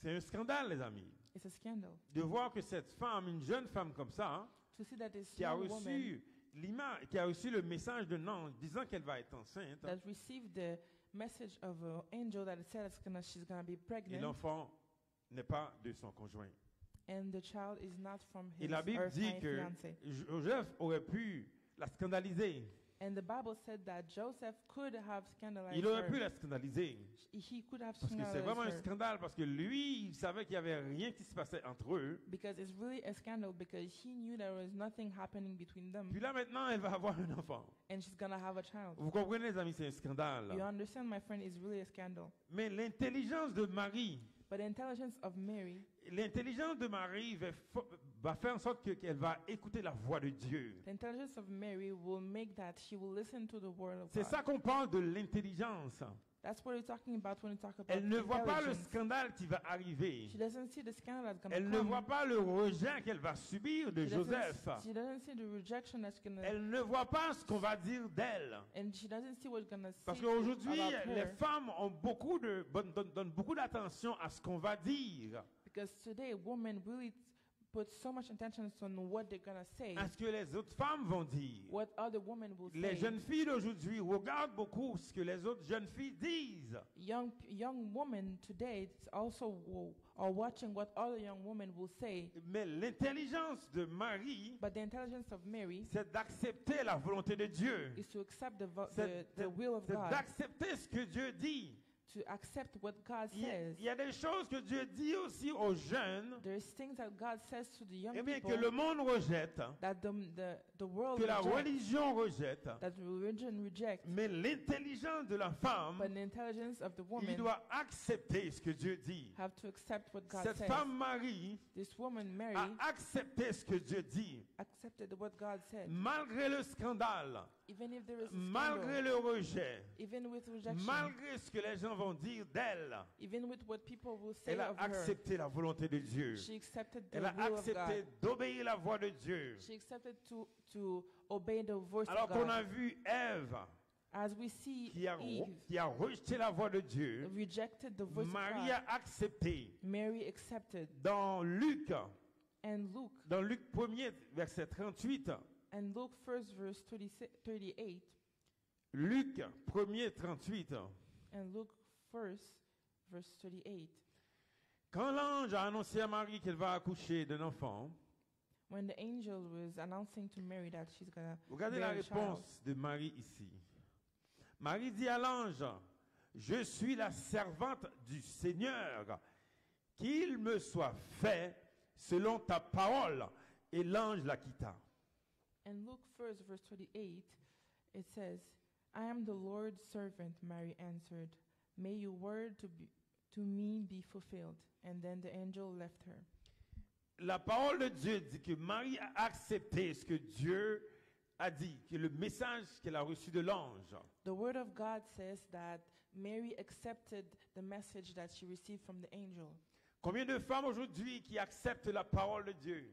C'est un scandale, les amis. It's a scandal. De voir que cette femme, une jeune femme comme ça, hein, To see that this qui a young woman reçu l'image, qui a reçu le message d'un ange disant qu'elle va être enceinte, that received the message of an angel that says she's going to be et pregnant, l'enfant n'est pas de son conjoint. and the child is not from Et his la Bible or dit que fiancé. Joseph aurait pu la scandaliser. And the Bible said that Joseph could have scandalized Il aurait pu her. la scandaliser. He could have Parce que c'est scandalized vraiment un her. scandale, parce que lui, il savait qu'il n'y avait rien qui se passait entre eux. Because it's really a scandal because he knew there was nothing happening between them. Puis là, maintenant, elle va avoir un enfant. And she's going to have a child. Vous comprenez, les amis, c'est un You scandale. understand, my friend, it's really a scandal. Mais l'intelligence de Marie, But the intelligence of Mary va faire en sorte qu'elle va écouter la voix de Dieu. The intelligence of Mary will make that she will listen to the word of C'est God. ça qu'on parle de l'intelligence. That's what we're talking about when we talk about Elle ne voit pas le intelligence. scandale qui va arriver. She doesn't see the scandal that's going Elle to ne come. voit pas le rejet qu'elle va subir de Joseph. She doesn't see the rejection that's going to... Elle ne voit pas ce qu'on va dire d'elle. And she doesn't see what's going to say Parce qu'aujourd'hui, about les her. femmes ont donnent beaucoup d'attention à ce qu'on va dire, Because today, women really put so much attention on what they're going to say, à ce que les autres femmes vont dire. what other women will Les say. jeunes filles d'aujourd'hui regardent beaucoup ce que les autres jeunes filles disent. Young women today also are watching what other young women will say. Mais l'intelligence de Marie, But the intelligence of Mary c'est d'accepter la volonté de Dieu. is to accept C'est the will of God, d'accepter ce que Dieu dit. to accept what God Il says. y a des choses que Dieu dit aussi aux jeunes, There's things that God says to the young eh bien, people que le monde rejette, that the world que la rejects, religion rejette. that religion rejects. Mais l'intelligence de la But femme, the intelligence of the il woman doit accepter ce que Dieu dit. have to accept what God Cette says. femme Marie This woman, Mary, a accepté ce que Dieu dit, accepted what God said. malgré le scandale, Even if there is a malgré scandal, le rejet, even with rejection, malgré ce que les gens vont dire d'elle. even with what people will say Elle a of her, accepté la volonté de Dieu. she accepted the Elle a will of accepté God. d'obéir la voix de Dieu. She accepted to obey the voice Alors of qu'on a God. vu Ève As we see qui a Eve rejeté la voix de Dieu, rejected the voice Marie of a accepté. God, Mary accepted. Dans Luc And Luke 1er, verset 38, And Luke 1st verse 38, Luc 1er, 38, and Luke 1st verse 38, quand l'ange a annoncé à Marie qu'elle va accoucher d'un enfant, when the angel was announcing to Mary that she's gonna regardez la bear a child, réponse de Marie ici. Marie dit à l'ange, je suis la servante du Seigneur, qu'il me soit fait selon ta parole. Et l'ange la quitta. And Luke 1st verse 28, it says, I am the Lord's servant, Mary answered. May your word to me be fulfilled. And then the angel left her. La parole de Dieu dit que Marie a accepté ce que Dieu a dit, que le message qu'elle a reçu de l'ange. The word of God says that Mary accepted the message that she received from the angel. Combien de femmes aujourd'hui qui acceptent la parole de Dieu?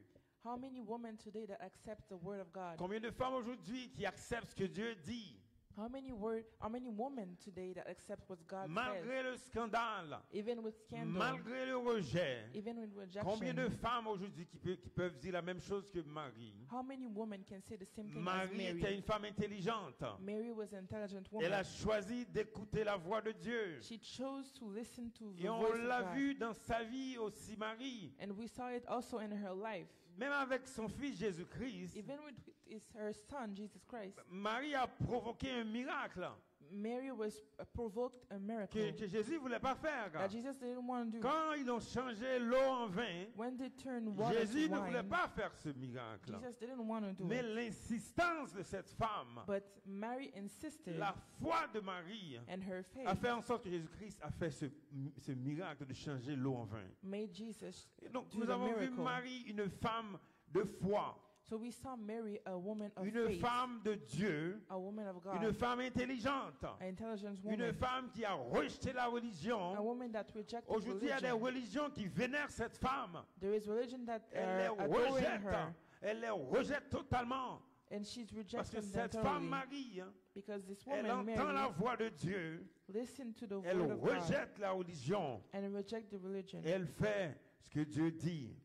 How many women today that accept the word of God? Combien de femmes aujourd'hui qui acceptent ce que Dieu dit? How many women today that accept what God Malgré says? le scandale, Even with scandal, malgré le rejet. even with rejection. Combien de femmes aujourd'hui qui peuvent dire la même chose que Marie? How many women can say the same thing as Marie était Mary? une femme intelligente. Mary was an intelligent Elle a woman. choisi d'écouter la voix de Dieu. She chose to listen to the Et on voice of l'a God. vu dans sa vie aussi, Marie. And we saw it also in her life. Même avec son fils Jésus-Christ, Even with her son, Jesus Christ, Marie a provoqué un miracle Mary was provoked a miracle que Jésus ne voulait pas faire. that Jesus didn't want to do. Quand ils ont changé l'eau en vin, When they turned water Jésus to ne voulait wine, pas faire ce miracle. Jesus didn't want to do Mais it. l'insistance de cette femme, But Mary insisted, la foi de Marie, and her a faith fait en sorte que Jésus-Christ a fait ce miracle de changer l'eau en vin. made Jesus Et donc do nous the avons vu miracle. Marie, une femme de foi, So we saw Mary, a woman of une faith, femme de Dieu, a woman of God, une femme intelligente, an intelligent une woman, femme qui a rejeté la a religion. woman that rejected Aujourd'hui, il y a des religion. religions qui vénèrent cette femme. There is religion that Elle are les adoring rejette. her, Elle les rejette totalement. and she's Parce que rejecting them cette femme, totally. Marie, hein, Because this elle woman, entend la Mary, voix de Dieu. listened to the Elle word of God rejette la religion. and reject the religion Et elle fait ce que Dieu dit.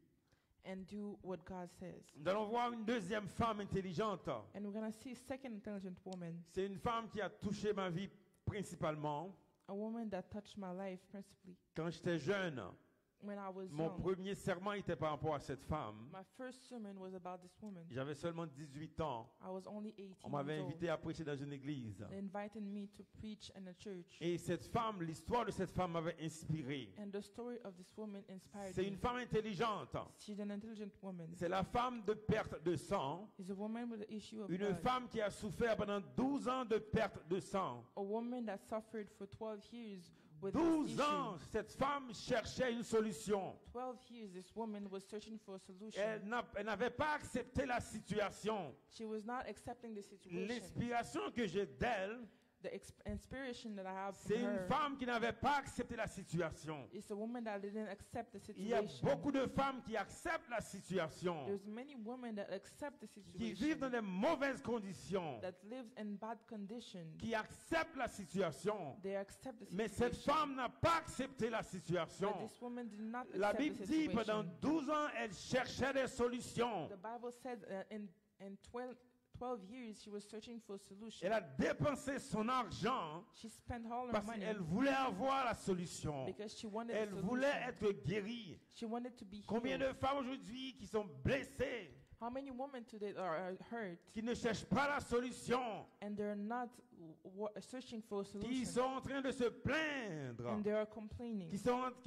and do what God says. Nous allons voir une deuxième femme intelligente. And we're going to see a second intelligent woman, C'est une femme qui a touché ma vie principalement a woman that touched my life principally quand j'étais jeune. when I was Mon young. premier serment était par rapport à cette femme. My first sermon was about this woman. J'avais seulement 18 ans. I was only 18 On m'avait years old. invité à prêcher dans une église. They invited me to preach in a church. Et cette femme, l'histoire de cette femme m'avait inspiré. And the story of this woman inspired C'est une me. femme intelligente. She's an intelligent woman. C'est la femme de perte de sang. She's a woman with an issue of Une blood. femme qui a souffert pendant 12 ans de perte de sang. A woman that suffered for 12 years with 12 this ans, issue. cette femme cherchait une solution. 12 years, this woman was searching for a solution. Elle n'avait pas accepté la situation. She was not accepting the situation. L'inspiration que j'ai d'elle, The inspiration that I have from c'est une her femme qui n'avait pas accepté la situation. is a woman that didn't accept the Il y a situation. beaucoup de femmes qui acceptent la situation, There's many women that accept the qui vivent dans situation, de mauvaises conditions, that lives in bad conditions. qui acceptent la situation. They accept the Mais cette situation. femme n'a pas accepté la But situation. this woman did not La accept Bible the dit pendant situation. 12 ans, elle cherchait des solutions. The Bible said in 12 years she was searching for a solution. Elle a dépensé son argent She spent all her parce money qu'elle voulait avoir la solution. because she wanted Elle a voulait solution. être guérie. She wanted to be Combien healed. de femmes aujourd'hui qui sont blessées, How many women today are hurt qui ne cherchent pas la solution, and they're not searching for a qui solution sont en train de se plaindre, and they are complaining. qui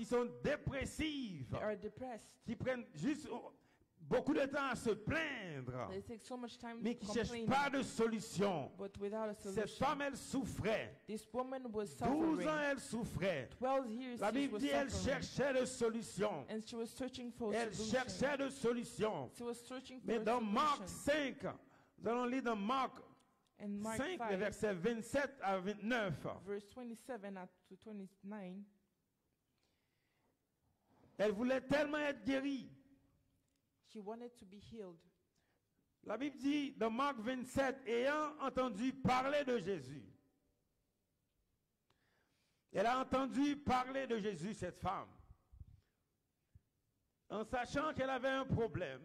sont dépressives, They are depressed. qui prennent juste beaucoup de temps à se plaindre, They take so much time mais qui ne cherchent complaining, pas de solution. but without a Cette solution. femme, elle souffrait. This woman was 12 suffering. ans, elle souffrait. 12 years La she Bible was dit, elle suffering. cherchait de solutions. And she was searching for a Elle solution. cherchait de solutions. She was searching for Mais a dans Marc solution. 5, nous allons lire dans Marc And Mark 5, les 5, versets 27 à 29. verse 27 to 29, Elle voulait tellement être guérie. she wanted to be healed. La Bible dit dans Marc 27, ayant entendu parler de Jésus. Elle a entendu parler de Jésus, cette femme. En sachant qu'elle avait un problème,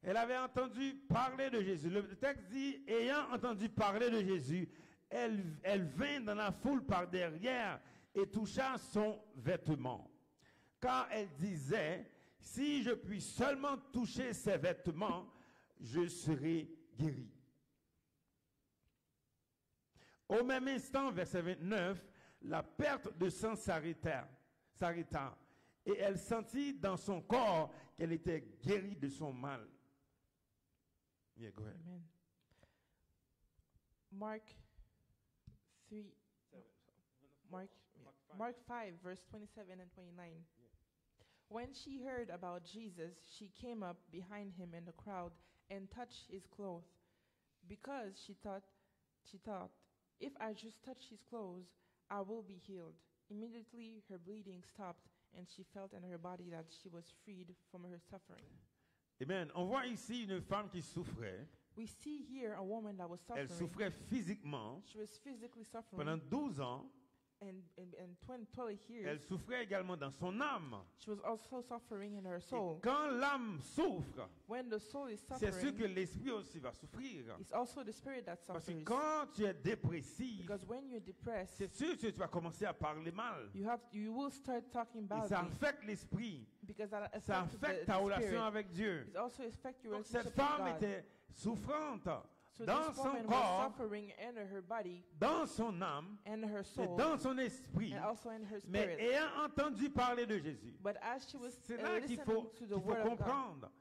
elle avait entendu parler de Jésus. Le texte dit, ayant entendu parler de Jésus, elle vint dans la foule par derrière et toucha son vêtement. Car elle disait, si je puis seulement toucher ses vêtements, je serai guéri. Au même instant, verset 29, la perte de sang s'arrêta. Et elle sentit dans son corps qu'elle était guérie de son mal. Yeah, go ahead. Amen. Mark 3, Mark 5, verse 27 and 29. When she heard about Jesus, she came up behind him in the crowd and touched his clothes, because she thought, if I just touch his clothes, I will be healed. Immediately her bleeding stopped, and she felt in her body that she was freed from her suffering. Amen. On voit ici une femme qui souffrait. We see here a woman that was Elle suffering. souffrait physiquement She was physically suffering. pendant 12 ans. And 12 years, Elle souffrait également dans son âme. she was also suffering in her Et soul. quand l'âme souffre, When the soul is c'est sûr suffering, que l'esprit aussi va souffrir. it's also the spirit that Parce que suffers. quand tu es dépressif, Because when you're c'est depressed, sûr que tu vas commencer à parler mal. you will start talking Et ça badly, affecte l'esprit. because that Ça affects affecte the ta relation spirit. avec Dieu. It also affects your Donc cette relationship with femme God. était souffrante So dans this son woman was corps, suffering in her body dans son âme and her et soul, dans son esprit. and also in her Mais spirit. ayant entendu parler de Jésus, But as she was c'est là qu'il listening faut to the word of God, comprendre.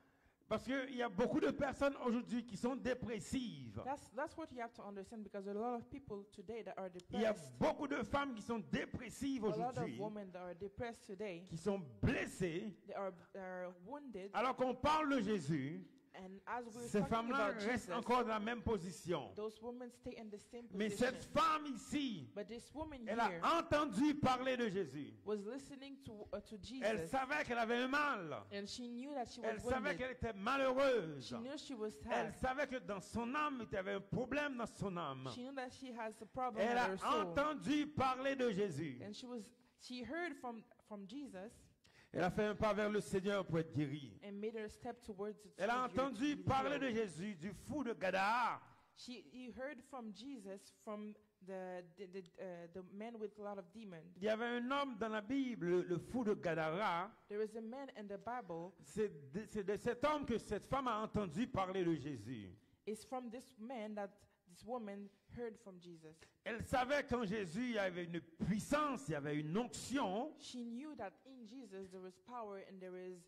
Parce qu'il y a beaucoup de personnes aujourd'hui qui sont dépressives. That's what you have to understand, because there are a lot of people today that are Il y a depressed. beaucoup de femmes qui sont dépressives A lot of aujourd'hui, women that are depressed today. qui sont blessées. They are wounded. Alors qu'on parle de Jésus, And as we're ces talking femmes-là about restent Jesus, encore dans la même position. those women stay in the same Mais position. cette femme ici, But this woman elle here a entendu parler de Jésus. was listening to Elle Jesus, savait qu'elle avait un mal. and she knew that she Elle was savait wounded. qu'elle était malheureuse. She knew she was Elle sad. savait que dans son âme, il y avait un problème dans son âme. She knew that she has a problem Elle with a her soul. entendu parler de Jésus. And she heard from Jesus Elle a fait un pas vers le Seigneur pour être guérie. and made her step towards it. Elle a entendu parler de Jésus, du fou de Gadara. He heard from Jesus from the man with a lot of demons. Il y avait un homme dans la Bible, le fou de Gadara. There is a man in the Bible. C'est de cet homme que cette femme a entendu parler de Jésus. It's from this man that this woman heard from Jesus. Elle savait qu'en Jésus, il y avait une puissance, il y avait une onction She knew that in Jesus there is power and there is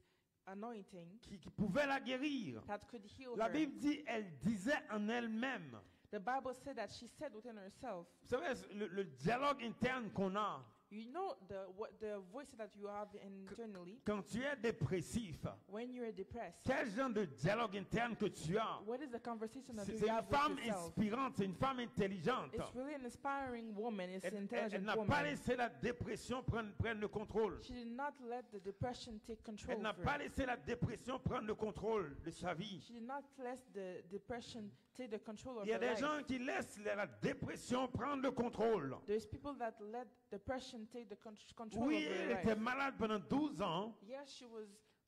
anointing qui pouvait la guérir. that could heal La her. Bible dit, elle disait en elle-même. The Bible said that she said within herself. Vous savez, le dialogue interne qu'on a, You know the voice that you have internally quand tu es dépressif, when you're depressed. quel genre de dialogue interne que tu as? What is the conversation that C'est you une have femme with yourself? inspirante, c'est une femme intelligente. It's really an inspiring woman. It's an Elle intelligent n'a pas woman. laissé la dépression prendre le contrôle. She did not let the depression take control Elle n'a of her. pas laissé la dépression prendre le contrôle de sa vie. She did not let the depression take the control of Il y a her des life. gens qui laissent la dépression prendre le contrôle. There's people that let depression take the control Oui, of elle their était life. malade pendant 12 ans, Yes,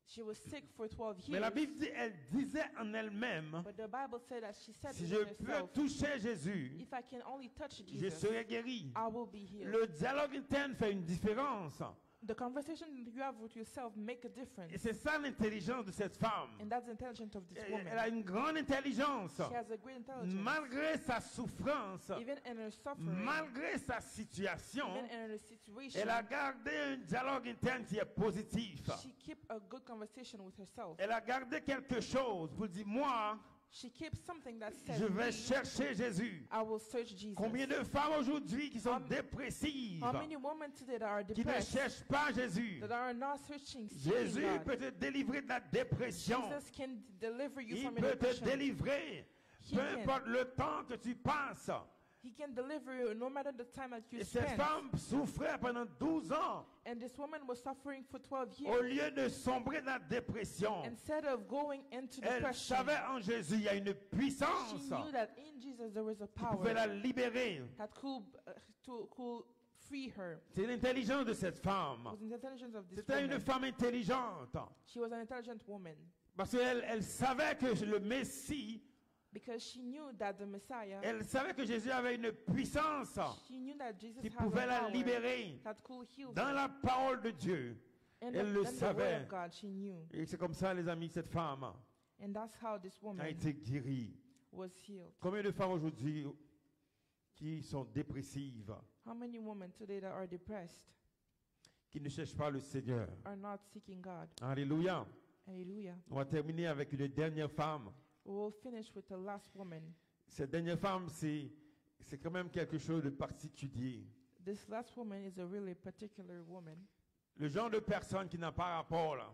she was sick for 12 mais la years. Bible dit, elle disait en elle-même, But the Bible said that she said si to je peux herself, toucher Jésus, if I can only touch je Jesus, serai guéri. I will be healed. Le dialogue interne fait une différence. The conversation that you have with yourself make a Et difference. c'est ça l'intelligence de cette femme. And that's the intelligence of this Elle a woman. une grande intelligence. She has a great intelligence. Malgré sa souffrance, Even in her suffering, malgré sa even situation, in her situation, elle a gardé un dialogue interne qui est positif. she kept a good conversation with herself. Elle a gardé quelque chose pour dire, moi, She kept something that said, je vais "Me, chercher Jésus. I will search Jesus." Combien de femmes aujourd'hui qui sont How dépressives, How many women today that are qui ne depressed, cherchent pas Jésus? that are not seeking Jésus God? peut te délivrer de la dépression. Jesus can deliver you Il from peut your te depression. délivrer. He Peu can. importe le temps que tu passes. He can deliver you no matter the time that you Et cette spend. femme souffrait pendant 12 ans. And this woman was suffering for 12 Au years. lieu de sombrer dans la dépression, Instead of going into elle depression, savait en Jésus, il y a une she puissance knew that in Jesus there was a qui pouvait la power libérer. that could free her. C'est l'intelligence de cette It femme. was the intelligence of this C'était une woman. femme intelligente. She was an intelligent woman Parce qu'elle savait que le Messie, because she knew that the Messiah, elle savait que Jésus avait une puissance she knew that Jesus qui had pouvait a la power libérer that could heal dans her. la parole de Dieu. And Elle le the word savait. of God, she knew. Et c'est comme ça, les amis, cette femme And that's how this a woman été guérie. was healed. Combien de femmes aujourd'hui qui sont dépressives, How many women today that are depressed qui ne cherchent pas le Seigneur? are not seeking God? Alléluia. Hallelujah. On va terminer avec une dernière femme. We will finish with the last woman. Cette dernière femme, c'est quand même quelque chose de particulier. This last woman is a really particular woman. Le genre de personne qui n'a pas rapport, là.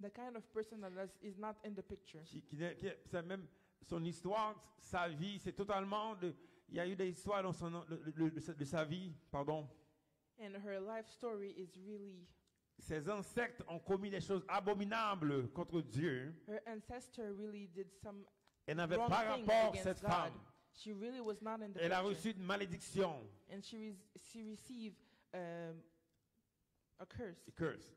The kind of person that is not in the picture. C'est même son histoire, sa vie, c'est totalement il y a eu des histoires dans de sa vie, pardon. And her life story is really, Ses ancêtres ont commis des choses abominables contre Dieu. her ancestor really did some Elle n'avait wrong pas things rapport, against cette God. femme. She really was not in the Elle a picture. reçu une malédiction. And she received a curse. Curse.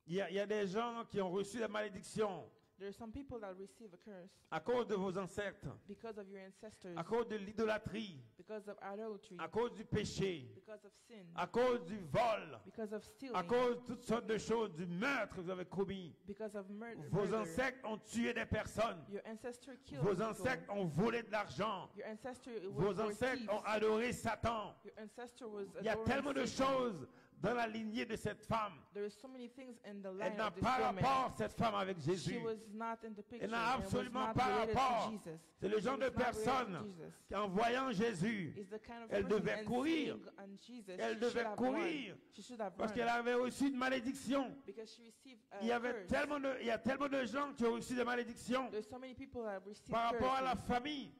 Il y a des gens qui ont reçu la malédiction There are some people that receive a curse à cause de vos ancêtres, because of your ancestors, à cause de l'idolâtrie, because of idolatry, à cause du péché, because of sin, à cause du vol, because of à stealing, cause de toutes sortes de choses, du meurtre que vous avez commis. because of Vos murder. ancêtres ont tué des personnes. Your ancestor killed Vos people. ancêtres ont volé de l'argent. Your ancestor Vos were ancêtres thieves. ont adoré Satan. Your ancestor was Il y a adoring tellement de Satan. choses dans la lignée de cette femme. There is so many things in the Elle line n'a of this pas woman. rapport, cette femme, avec She Jésus. was not in the picture. Elle n'a and was absolument not pas related rapport. to Jesus. C'est le She genre was de not related to personne Jesus. qu'en voyant Jésus, Is the kind of elle person devait and courir. seeing on Jesus, Elle she devait should have courir. run. She should have Parce run. qu'elle avait reçu une malédiction. Because she received Il y a avait curse. il y a tellement de gens qui ont reçu des malédictions There's so many people that have received par rapport à la curses famille.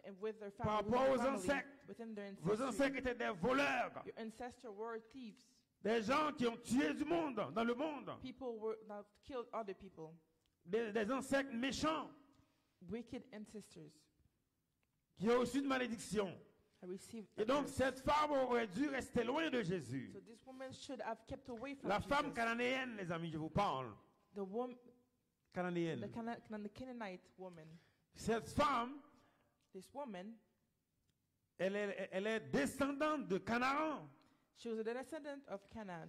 and with their par family, rapport within aux their ancêtres. family, within their Vos ancestry. ancêtres étaient des voleurs. Your ancestors were thieves. Des gens qui ont tué du monde, dans le monde. People that killed other people. Des ancêtres méchants Wicked ancestors qui ont reçu une malédiction. have received Et a donc curse. cette femme aurait dû rester loin de Jésus. So this woman should have kept away from La Jesus. femme cananéenne, les amis, je vous parle. The woman, Cananéenne. the Canaanite woman. Cette femme, This woman, elle est descendante de Canaan. she was a descendant of Canaan.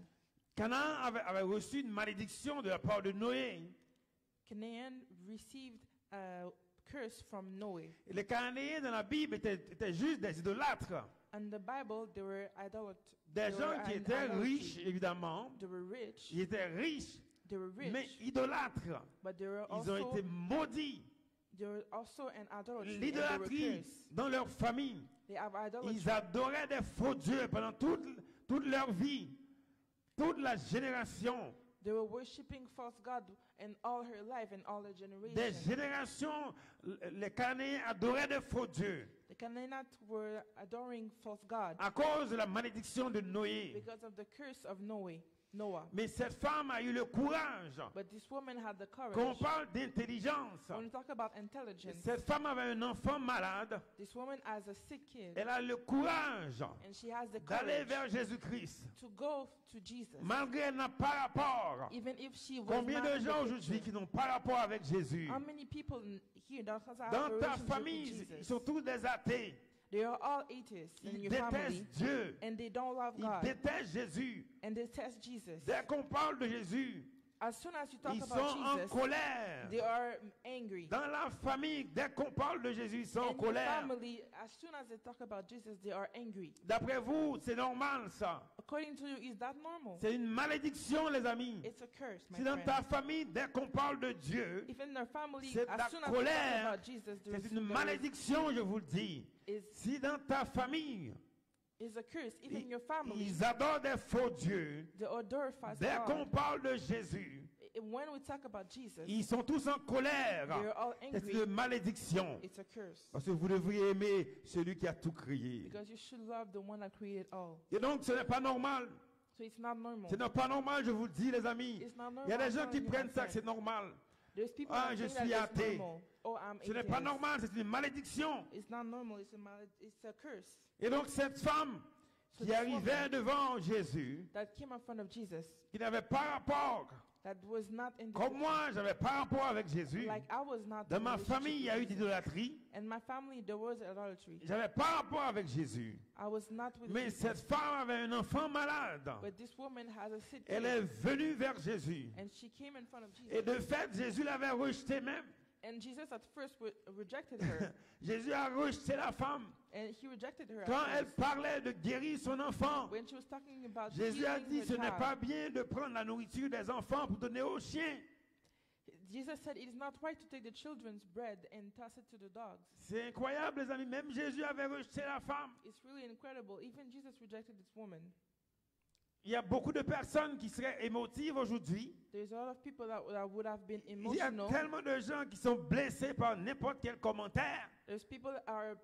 Canaan avait reçu une malédiction de la part de Noé. Canaan received a curse from Noah. Et les Cananéens dans la Bible étaient juste des idolâtres. In the Bible, they were idolaters. Des gens qui étaient riches, évidemment. They were rich. Ils étaient riches, They were rich, mais idolâtres. but they were Ils ont also été maudits. they were also an idolatry. And they were L'idolâtrie cursed. dans leur famille. They have idolatry. Ils adoraient des faux dieux pendant toute leur vie, toute la génération. They were worshiping false God in all her life and all her Des generations. générations, les Cananéens adoraient des faux dieux The Canaanites were adoring false God à cause de la malédiction de Noé. because of the curse of Noah. Mais cette femme a eu le courage. But this woman had the Quand on courage. parle d'intelligence, When we talk about intelligence, cette femme avait un enfant malade. this woman has a sick kid, Elle a le courage and she has the d'aller courage vers Jésus-Christ. to go to Jesus, Malgré elle n'a pas rapport. even if she was Combien not de in gens the aujourd'hui qui picture. n'ont pas rapport avec Jésus? How many people here that have a Dans ta relationship famille, with ils Jesus? sont tous des athées. They are all atheists in Ils your family, détestent Dieu. and they don't love Ils God, détestent Jésus. and they test Jesus. Dès qu'on parle de Jésus, As soon as you talk ils sont about en Jesus, colère. they are angry. Dans la famille, dès qu'on parle de Jésus, ils sont en In your colère. family, as soon as they talk about Jesus, they are angry. D'après vous, c'est normal ça. According to you, is that normal? C'est une malédiction, les amis. It's a curse, my Si dans friend. ta famille, dès qu'on parle de Dieu, If in their family, c'est as la soon as they colère. talk about Jesus, there C'est une is malédiction, je vous le dis. Si dans ta famille, a curse. If in your family, ils adorent des faux dieux, they adore false dès qu'on God. parle de Jésus, When we talk about Jesus, ils sont tous en colère. they're all C'est angry. une malédiction. It's a curse. Parce que vous devriez aimer celui qui a tout créé. Because you should love the one that created all. Et donc, ce n'est pas normal. So it's not normal. Ce n'est pas normal, je vous le dis, les amis. It's not normal. Il y a des gens I'm qui telling you, prennent my ça que friend. c'est normal. There's people Ah, that je think suis that it's athée. normal. Oh, I'm Ce n'est pas atheist. normal, c'est une malédiction. It's not normal. It's a curse Et donc, cette femme qui arrivait devant Jésus, that came in front of Jesus qui n'avait pas rapport, that was not in the comme moi, j'avais pas rapport avec Jésus. like I was not Dans in ma relationship famille, il y a eu with Jesus. d'idolâtrie. In my family there was idolatry. J'avais pas rapport avec Jésus. I was not with Mais Jesus. cette femme avait un enfant malade. But this woman has a sick Elle kid, est venue vers Jésus. and she came in front of Jesus. Et de fait, Jésus l'avait rejetée même. And Jesus at first rejected her, Jésus a rejeté la femme. and he rejected her. Quand At elle first. parlait de guérir son enfant, When she was talking about Jésus a healing dit, her ce n'est child, pas bien de prendre la nourriture des enfants pour donner aux chiens. Jesus said it is not right to take the children's bread and toss it to the dogs. C'est incroyable, les amis. Même Jésus avait rejeté la femme. It's really incredible. Even Jesus rejected this woman. Il y a beaucoup de personnes qui seraient émotives aujourd'hui. There's a lot of people that would have been Il y a emotional. tellement de gens qui sont blessés par n'importe quel commentaire, There's people that are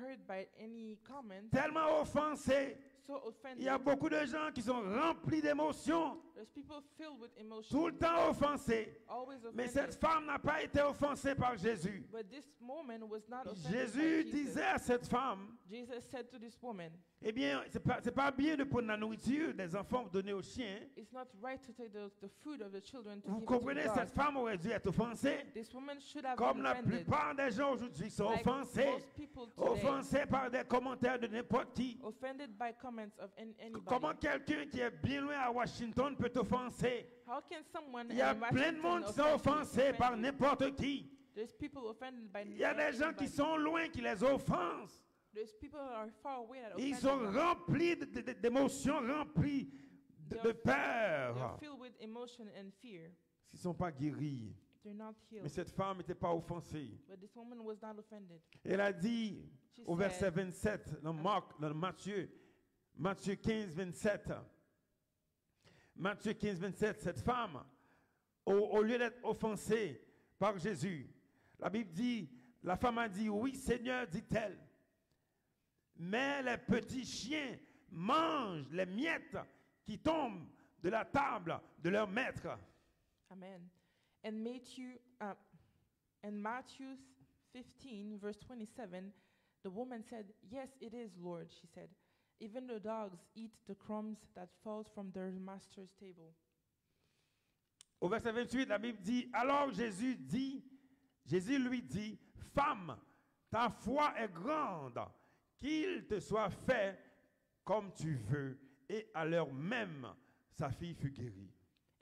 hurt by any comment, tellement offensés. so Il offended. y a beaucoup de gens qui sont remplis d'émotions, There's people filled with emotion, tout le temps offensés. always Mais offended. cette femme n'a pas été offensée par Jésus. But this woman was not offended Jésus by Jesus. disait à cette femme, Jesus said to this woman, eh bien, c'est pas bien de prendre la nourriture des enfants pour donner aux chiens. it's not right to take the food of the children to Vous give it to comprenez, the cette dogs. femme aurait dû être offensée. This woman should have Comme been la offended. plupart des gens aujourd'hui sont Like offensés. most people today, Offensés par des commentaires de n'importe qui. offended by comments of anybody. Comment quelqu'un qui est bien loin à Washington peut t'offenser? How can someone Il y a in plein de Washington monde qui sont offend you, offensés offend par you? n'importe qui. There's people offended by Il y a des gens qui anybody. sont loin qui les offensent. There's people that are far away that Ils offend sont them. remplis d'émotions, remplis de They're peur, filled with emotion and fear. parce qu'ils ne sont pas guéris. They're not Mais healed. cette femme n'était pas offensée. But this woman was not offended. Elle a dit She au verset said, 27, dans Matthieu 15, 27, Matthieu 15, 27, cette femme, au lieu d'être offensée par Jésus, la Bible dit, la femme a dit, oui Seigneur, dit-elle, mais les petits chiens mangent les miettes qui tombent de la table de leur maître. Amen. And Matthew 15, verse 27, the woman said, "Yes, it is, Lord," she said. "Even the dogs eat the crumbs that fall from their master's table." Au verset 28, la Bible dit, alors Jésus lui dit, femme, ta foi est grande, qu'il te soit fait comme tu veux. Et à l'heure même, sa fille fut guérie.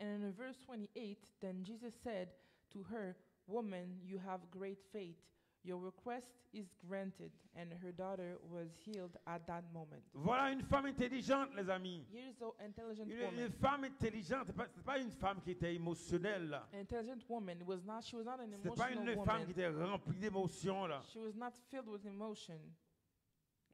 And in verse 28, then Jesus said to her, "Woman, you have great faith. Your request is granted." And her daughter was healed at that moment. Voilà une femme intelligente, les amis. Here's the intelligent Une woman. femme intelligente, ce n'est pas une femme qui était émotionnelle. Là. An intelligent woman she was not an Ce n'est pas emotional une femme qui woman. était remplie d'émotions. Là. She was not filled with emotion.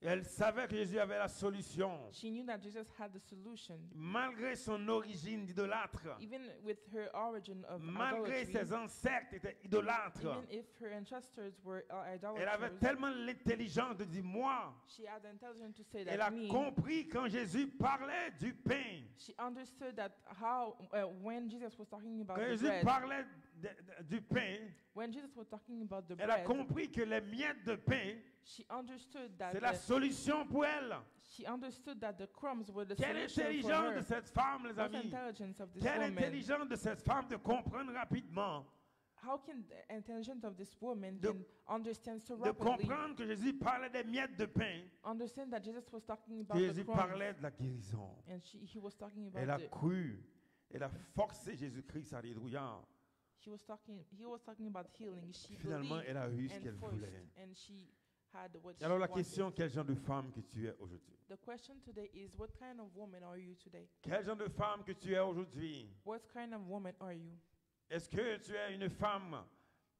Elle savait que Jésus avait la solution. She knew that Jesus had the solution. Malgré son origine d'idolâtre, Even with her origin of malgré idolatry, ses ancêtres étaient idolâtres, even if her ancestors were elle avait idolaters, tellement l'intelligence de dire moi. she had the intelligence to say Elle a that me. compris quand Jésus parlait du pain. She understood that when Jesus was talking about Quand the Jésus bread, parlait du pain, when Jesus was talking about the elle a bread, compris que les miettes de pain, she understood that c'est la solution pour elle. the crumbs were the Quelle solution for intelligence de her. cette femme, les What amis. intelligence of this Quelle woman. intelligence de cette femme de comprendre rapidement, How can the intelligence of this woman De- can understand so de rapidly, comprendre que Jésus parlait des miettes de pain, understand that Jesus was talking que about the Jésus crumbs, parlait de la guérison. and he was talking Elle a about cru, elle a forcé Jésus-Christ, alléluia. he was talking about healing. She Finalement, believed elle a eu ce and qu'elle forced, voulait. and she had what Et alors she la wanted. question, quel genre de femme que tu es aujourd'hui? The question today is, what kind of woman are you today? Quel genre de femme que tu es aujourd'hui? What kind of woman are you? Est-ce que tu es une femme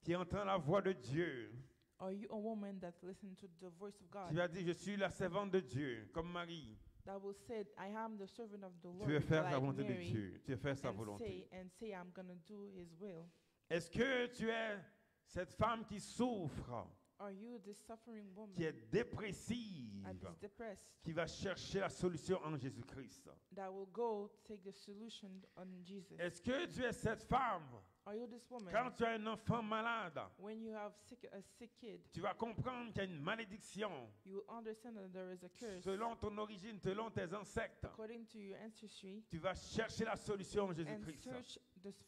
qui entend la voix de Dieu? Are you a woman that listens to the voice of Tu God? vas dire, je suis la servante de Dieu, comme Marie. That will say, "I am the servant of the Lord." Tu veux faire la like volonté de Mary, Dieu. Tu veux faire sa volonté. and say, "I'm gonna do His will." Est-ce que tu es cette femme qui souffre, Are you this suffering woman qui est dépressive, that is depressed, qui va chercher la solution en Jésus-Christ? that will go take the solution on Jesus? Est-ce que tu es cette femme, Are you this woman? quand tu as un enfant malade, When you have a sick kid, tu vas comprendre qu'il y a une malédiction you will understand that there is a curse. selon ton origine, selon tes ancêtres. According to your ancestry, Tu vas chercher la solution en and Jésus-Christ. search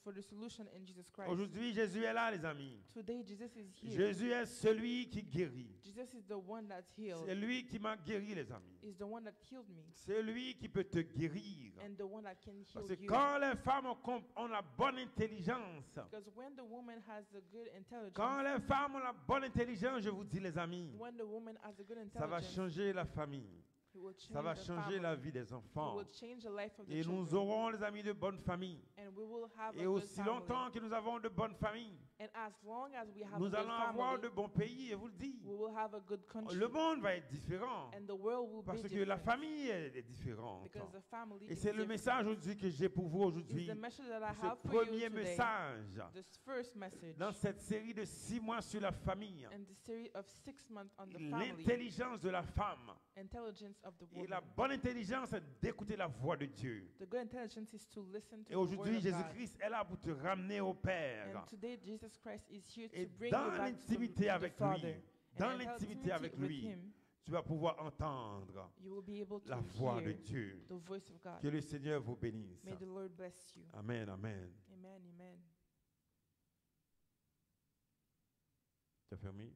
for the solution in Jesus Christ. Aujourd'hui, Jésus est là, les amis. Today, Jesus is here. Jésus est celui qui guérit. Jesus is the one that C'est healed. lui qui m'a guéri, les amis. Is the one that healed me, C'est lui qui peut te guérir. and the one that can heal Parce que you. quand les femmes ont la bonne intelligence, Because when the woman has the good intelligence, quand les femmes ont la bonne intelligence, je vous dis, les amis, when the woman has the good ça va intelligence, changer la famille. it will change Ça va the changer la family. vie des It enfants. will change the life of the Et nous children. aurons, les amis, de bonnes familles. And we will have Et a good aussi family. longtemps que nous avons de bonnes familles, And as long as we have nous a allons good avoir de family, bons pays, je vous le dis. we will have a good country. Le monde va être différent. And the world will Parce be que la different. famille est différente. Because the family Et is c'est le different. message aujourd'hui que j'ai pour vous It's aujourd'hui. the message that I Ce have for you premier today. message This first message dans cette série de 6 mois sur la famille. and the series of 6 months on the family. L'intelligence de la femme. Intelligence of the Et la woman. bonne intelligence, c'est d'écouter la voix de Dieu. The good intelligence is to listen to Et the word aujourd'hui, of God. Jésus-Christ est là pour te ramener au Père. And today Jesus Christ is here Et to bring dans you back to l'intimité the avec Father. lui, dans And in l'intimité intimity avec with lui, him, tu vas pouvoir entendre you will be able to la voix de hear Dieu. the voice of God. Que le Seigneur vous bénisse. May the Lord bless you. Amen, amen. Amen, amen. Tu as fermé?